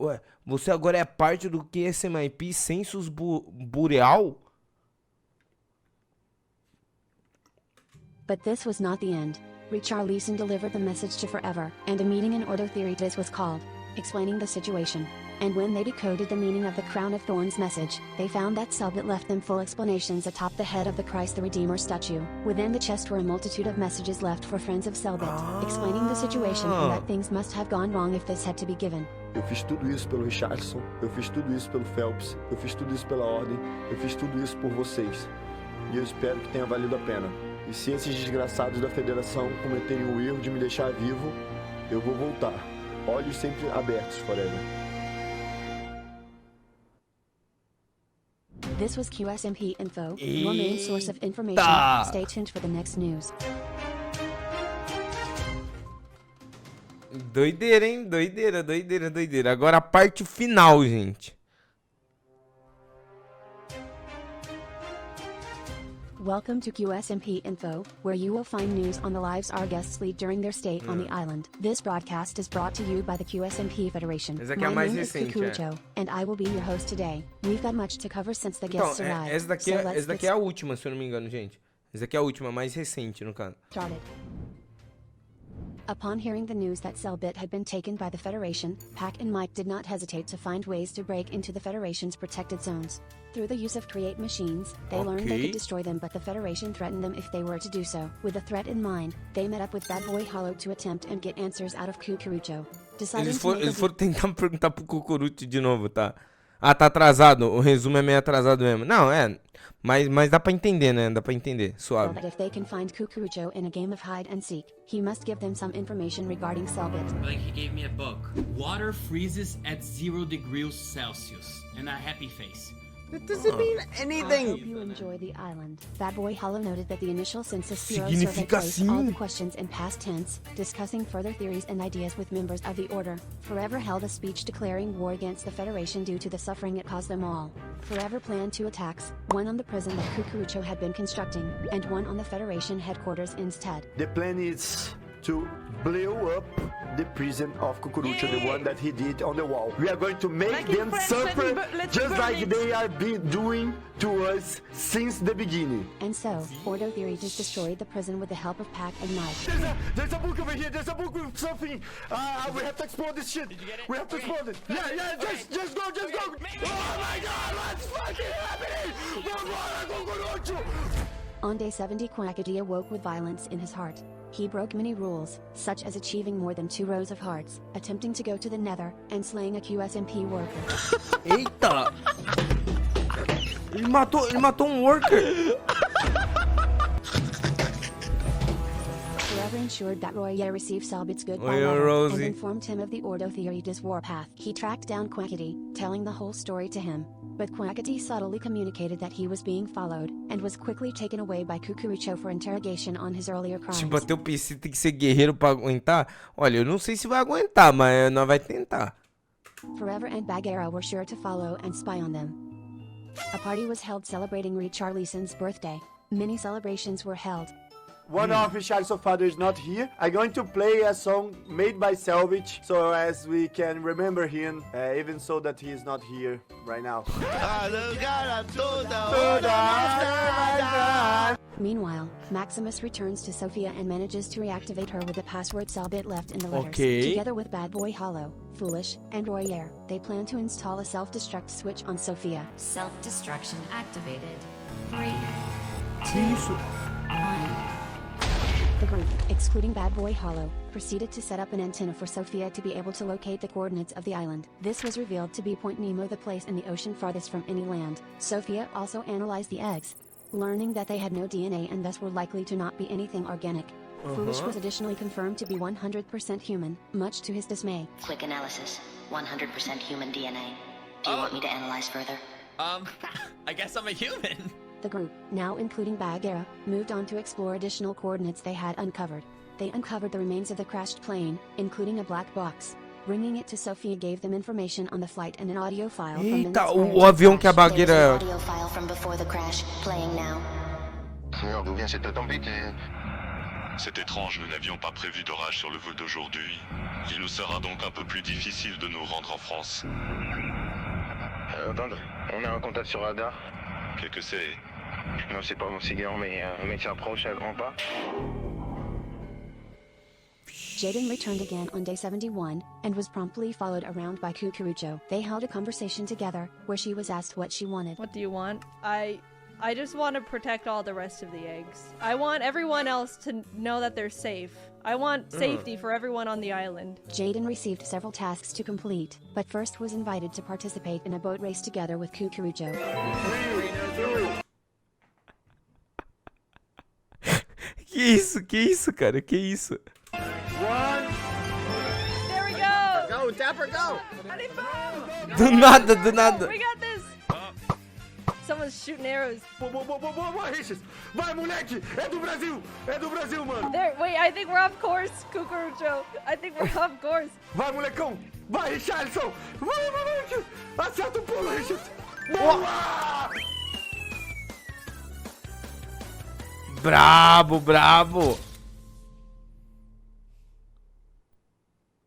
Ué, você agora é parte do QSMP Census Bureau? But this was not the end. Richarlison delivered the message to Forever, and a meeting in Ordo Theoritas was called, explaining the situation. and when they decoded the meaning of the Crown of Thorns message, they found that Selbit left them full explanations atop the head of the Christ the Redeemer statue. Within the chest were a multitude of messages left for friends of Selbit, explaining the situation and that things must have gone wrong if this had to be given. Eu fiz tudo isso pelo Richardson, eu fiz tudo isso pelo Phelps, eu fiz tudo isso pela Ordem, eu fiz tudo isso por vocês. E eu espero que tenha valido a pena. E se esses desgraçados da Federação cometerem o erro de me deixar vivo, eu vou voltar. Olhos sempre abertos, forever. This was QSMP Info, your main source of information. Stay tuned for the next news. Doideira, hein? Doideira, doideira, doideira. Agora a parte final, gente. Welcome to QSMP Info, where you will find news on the lives our guests lead during their stay on the island. This broadcast is brought to you by the QSMP Federation. Essa aqui é a mais recente, Kukurucho, and I will be your host today. We've got much to cover since the guests arrived. Essa daqui é a última, se eu não me engano, gente. Essa daqui é a última, mais recente, no caso. Started. Upon hearing the news that Selbit had been taken by the Federation, Pac and Mike did not hesitate to find ways to break into the Federation's protected zones. Through the use of create machines, they learned they could destroy them, but the Federation threatened them if they were to do so. With the threat in mind, they met up with Bad Boy Hollow to attempt and get answers out of Kukurucho. Eles foram tentar perguntar pro Kukurucho de novo, tá? Ah, tá atrasado. O resumo é meio atrasado mesmo. Não, mas dá pra entender, né? Dá pra entender, suave. That if they can find Kukurucho in a game of hide and seek, he must give them some information regarding Selbit. Like he gave me a book. Water freezes at 0 degrees Celsius. And a happy face. That doesn't mean anything. I hope you enjoy the island. Bad Boy Hollow noted that the initial Census Bureau survey placed all the questions in past tense, discussing further theories and ideas with members of the Order. Forever held a speech declaring war against the Federation due to the suffering it caused them all. Forever planned 2 attacks, one on the prison that Kukurucho had been constructing, and one on the Federation headquarters instead. The plan is to blow up the prison of Kukurucho, the one that he did on the wall. We are going to make them suffer just like they are doing to us since the beginning. And so, Ordo Theory just destroyed the prison with the help of Pac and Mike. There's a book over here. There's a book with something. We have to explode this shit. We have to explode it. Yeah, just go. Oh my God, what's fucking happening? On day 70, Quackity awoke with violence in his heart. He broke many rules, such as achieving more than 2 rows of hearts, attempting to go to the Nether, and slaying a QSMP worker. Eita! Ele matou worker! Forever ensured that Royer received Selbit's goodbye Oi, letter, Rosie. and informed him of the Ordo Theory's warpath. He tracked down Quackity, telling the whole story to him. But Quackity subtly communicated that he was being followed, and was quickly taken away by Kukurucho for interrogation on his earlier crimes. Tipo, até o PC tem que ser guerreiro pra aguentar. Olha, eu não sei se vai aguentar, mas nós vai tentar. Forever and Bagheera were sure to follow and spy on them. A party was held celebrating Richarlison's birthday. Many celebrations were held. One of Richardson's father is not here. I'm going to play a song made by Selvage, so as we can remember him, even so that he is not here right now. Meanwhile, Maximus returns to Sophia and manages to reactivate her with the password Selbit left in the letters. Okay. Together with Bad Boy Hollow, Foolish, and Royer, they plan to install a self-destruct switch on Sophia. Self-destruction activated. 3, 2, 1. The group, excluding Bad Boy Hollow, proceeded to set up an antenna for Sophia to be able to locate the coordinates of the island. This was revealed to be Point Nemo, the place in the ocean farthest from any land. Sophia also analyzed the eggs, learning that they had no DNA and thus were likely to not be anything organic. Foolish was additionally confirmed to be 100% human, much to his dismay. Quick analysis. 100% human DNA. Do you want me to analyze further? I guess I'm a human. The group, now including Bagheera, moved on to explore additional coordinates they had uncovered. They uncovered the remains of the crashed plane, including a black box. Bringing it to Sophia gave them information on the flight and an audio file from minutes Eita, prior o avião que a There's Bagheera... an audio file from before the crash, playing now. D'où vient cette tempête? C'est étrange, nous n'avions pas prévu d'orage sur le vol d'aujourd'hui. Il nous sera donc un peu plus difficile de nous rendre en France. Attends, on a un contact sur radar. Qu'est-ce que c'est? Non, c'est pas mon cigare, mais un mec s'approche à grands pas. Jaden returned again on day 71, and was promptly followed around by Cucurucho. They held a conversation together, where she was asked what she wanted. What do you want? I just want to protect all the rest of the eggs. I want everyone else to know that they're safe. I want safety for everyone on the island. Jaden received several tasks to complete, but first was invited to participate in a boat race together with Cucurucho. Que isso, cara? Que isso? There we go! Go, Dapper, go! Do nada, do nada. We got this! Someone's shooting arrows. Boa, Richard! Vai, moleque! É do Brasil! É do Brasil, mano! There, wait, I think we're off course, Cucurucho. I think we're off course. Vai, molecão! Vai, Richardson! Vai, moleque! Acerta o pulo, Richard! Boa! Brabo, brabo.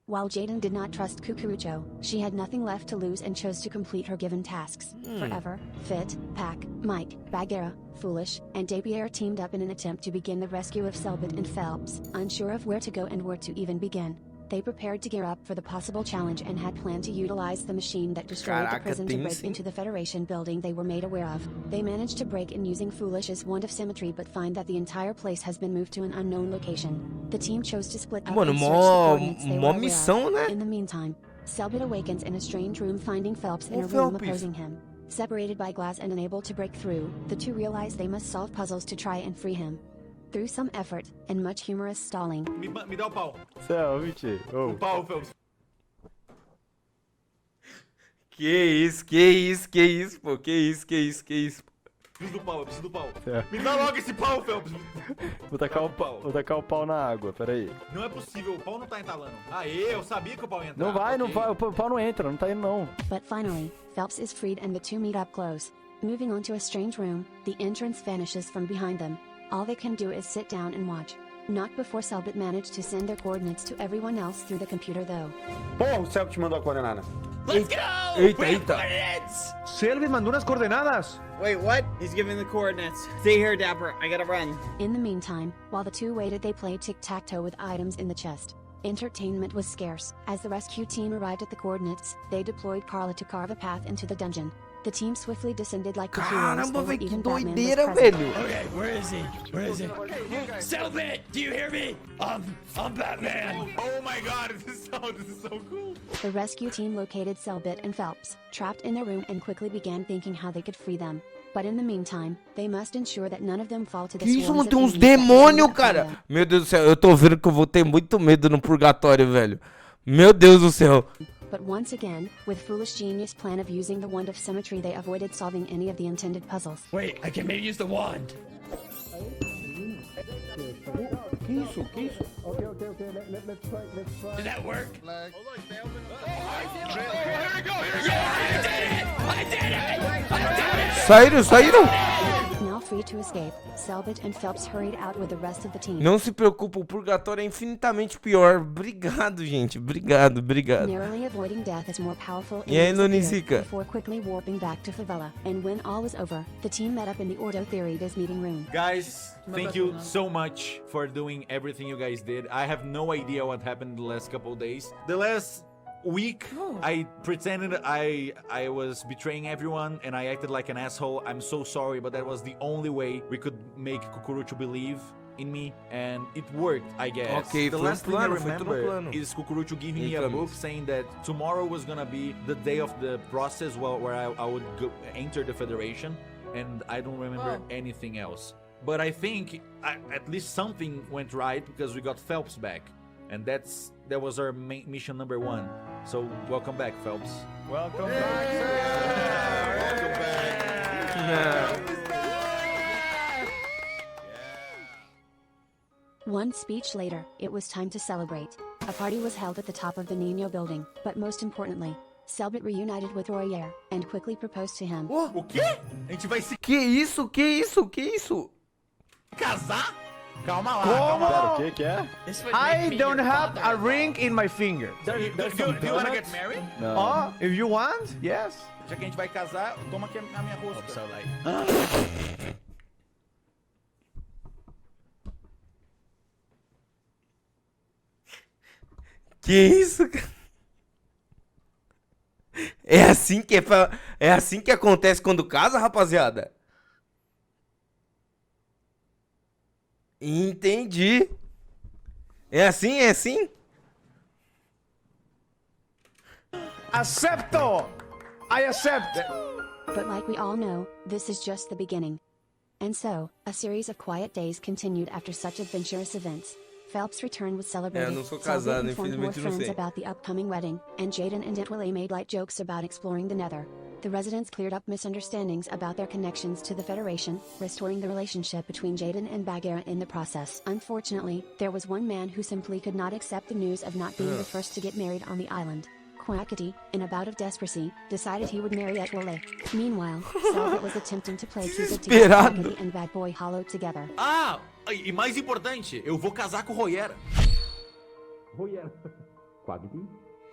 While Jaden did not trust Cucurucho, she had nothing left to lose and chose to complete her given tasks. Forever, Fit, Pack, Mike, Bagheera, Foolish, and Dapier teamed up in an attempt to begin the rescue of Selbit and Phelps, unsure of where to go and where to even begin. They prepared to gear up for the possible challenge and had planned to utilize the machine that destroyed the prison to break into the Federation building they were made aware of. They managed to break in using Foolish's Wand of Symmetry but find that the entire place has been moved to an unknown location. The team chose to split up and search the coordinates they were aware of. In the meantime, Selbit awakens in a strange room finding Phelps in a room opposing him. Separated by glass and unable to break through, the two realize they must solve puzzles to try and free him. Through some effort, and much humorous stalling. Me dá o pau. Selvit. O pau, Phelps. Que isso, pô. Que isso. Preciso do pau, eu preciso do pau. Me dá logo esse pau, Phelps. Vou tacar o pau na água, peraí. Não é possível, o pau não tá entalando. Aê, eu sabia que o pau ia entrar. Não vai, o pau não entra, não tá indo não. But finally, Phelps is freed and the two meet up close. Moving on to a strange room, the entrance vanishes from behind them. All they can do is sit down and watch. Not before Selbit managed to send their coordinates to everyone else through the computer though. Oh, o Selbit mandou a coordenada. Let's go! Eita. Selvit mandó unas coordenadas. Wait, what? He's giving the coordinates. Stay here, Dapper. I gotta run. In the meantime, while the two waited, they played tic-tac-toe with items in the chest. Entertainment was scarce. As the rescue team arrived at the coordinates, they deployed Carla to carve a path into the dungeon. The team swiftly descended like the heroes. Caramba, velho, que Even Batman was doideira, present. velho. Okay, where is he? Selbit, do you hear me? I'm Batman. Oh my god, this is so cool. The rescue team located Selbit and Phelps, trapped in a room, and quickly began thinking how they could free them. But in the meantime, they must ensure that none of them fall to the Que isso, swarms mano? of Tem uns enemies that demônios, surround cara. them. Meu Deus do céu, eu tô vendo que eu vou ter muito medo no purgatório, velho. Meu Deus do céu. But once again, with Foolish Genius' plan of using the Wand of Symmetry, they avoided solving any of the intended puzzles. Wait, I can maybe use the wand. Que isso? Okay, let's try. Did that work? Saíram? Now free to escape, Selbit and Phelps hurried out with the rest of the team. Não se preocupa, o purgatório é infinitamente pior. Obrigado, gente. Obrigado. Narrowly avoiding death is more powerful E aí, enemies Nonisica? before quickly warping back to favela. And when all was over, the team met up in the Ordo Theorides meeting room. Guys, thank you so much for doing everything you guys did. I have no idea what happened the last couple of days. The last week, I pretended I was betraying everyone and I acted like an asshole. I'm so sorry, but that was the only way we could make Cucurucho believe in me, and it worked, I guess. Okay, the foi last thing I plano, foi tudo remember plano. is Cucurucho giving me a book saying that tomorrow was gonna be the day of the process where I would enter the Federation, and I don't remember anything else. But I think at least something went right because we got Phelps back, and that was our main mission number 1. So welcome back, Phelps. Welcome back. Welcome back. One speech later, it was time to celebrate. A party was held at the top of the Nino building, but most importantly, Selbit reunited with Royer, and quickly proposed to him. O quê? A gente vai se Que isso? casar? Calma lá, Como? calma lá. Pera, o que é? I don't have a ring in my finger. Do you wanna get married? Não. Oh, if you want, yes. Já que a gente vai casar, toma aqui a minha rosca. Que isso, cara? É assim que é assim que acontece quando casa, rapaziada? Entendi. É assim, é assim? Acepto! I accept! But like we all know, this is just the beginning. And so, a series of quiet days continued after such adventurous events. Phelps' return was celebrated. não sou Selvig casado, informed more infelizmente não friends sei. about the upcoming wedding, and Jaden and Dintwilly made light jokes about exploring the Nether. The residents cleared up misunderstandings about their connections to the Federation, restoring the relationship between Jaden and Bagheera in the process. Unfortunately, there was one man who simply could not accept the news of not being the first to get married on the island. Quackity, in a bout of desperacy, decided he would marry Etwale. Meanwhile, Selbit was attempting to play Cupid to get Quackity and Bad Boy Hollow together. Ah, e mais importante, eu vou casar com o Royera. Royera.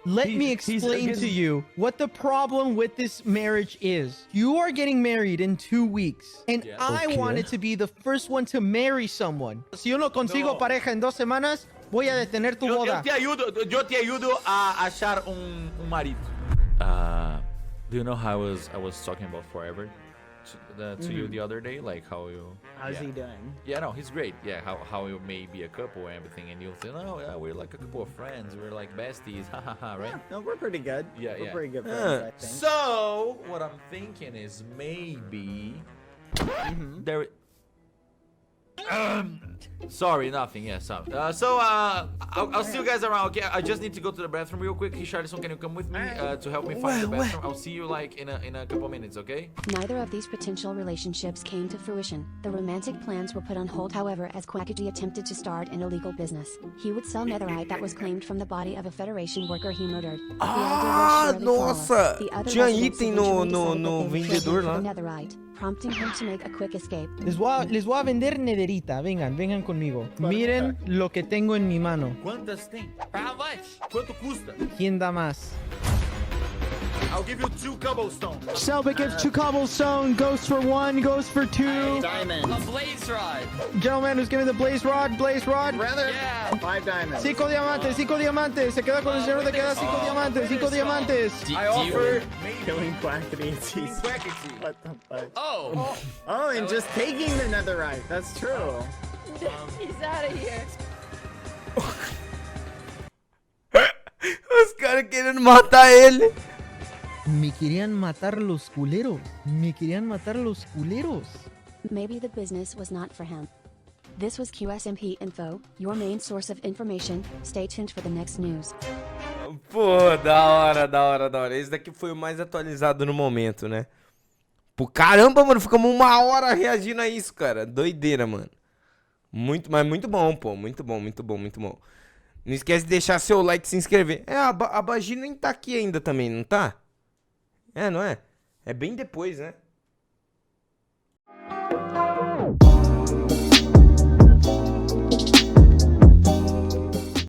Let me explain to you what the problem with this marriage is. You are getting married in 2 weeks, and I wanted to be the first one to marry someone. Si yo no consigo pareja en 2 semanas, voy a detener tu boda. Eu te ajudo a achar marido. Do you know how I was talking about forever to you the other day? Like how you... How's he doing? Yeah, no, he's great. Yeah, how you may be a couple and everything, and you'll say, no, yeah, we're like a couple of friends. We're like besties, hahaha, right? Yeah, no, we're pretty good. Yeah, we're yeah. pretty good friends, I think. So, what I'm thinking is maybe there... Sorry, nothing. Yeah, sorry. I'll see you guys around. Okay, I just need to go to the bathroom real quick. Richardson, can you come with me to help me find the bathroom? I'll see you like in a couple minutes, okay? Neither of these potential relationships came to fruition. The romantic plans were put on hold, however, as Quackity attempted to start an illegal business. He would sell netherite that was claimed from the body of a Federation worker he murdered. Nossa! Tinha item no vendedor lá. Prompting him to make a quick escape. Les voy a vender nederita. Vengan conmigo. Miren lo que tengo en mi mano. Quantas tem? How much? Quanto custa? ¿Quién da más? I'll give you 2 cobblestone. Selbit gives 2 cobblestone, goes for 1, goes for 2. Diamonds. A blaze rod. Gentleman who's giving the blaze rod. Rather, Yeah. 5 diamonds. 5 diamantes. Se queda con el señor, te queda 5 diamantes. 5 diamantes. I offer Killing Quackity. Jeez. Quackity. What the fuck? Oh. Oh, and just taking the netherite. That's true. He's out of here. Os caras querendo matar ele. Me querían matar los culeros. Maybe the business was not for him. This was QSMP Info, your main source of information. Stay tuned for the next news. Pô, da hora. Esse daqui foi o mais atualizado no momento, né? Pô, caramba, mano, ficamos 1 hora reagindo a isso, cara. Doideira, mano. Mas muito bom, pô. Muito bom. Não esquece de deixar seu like e se inscrever. A Bagi nem tá aqui ainda também, não tá? Não é? É bem depois, né?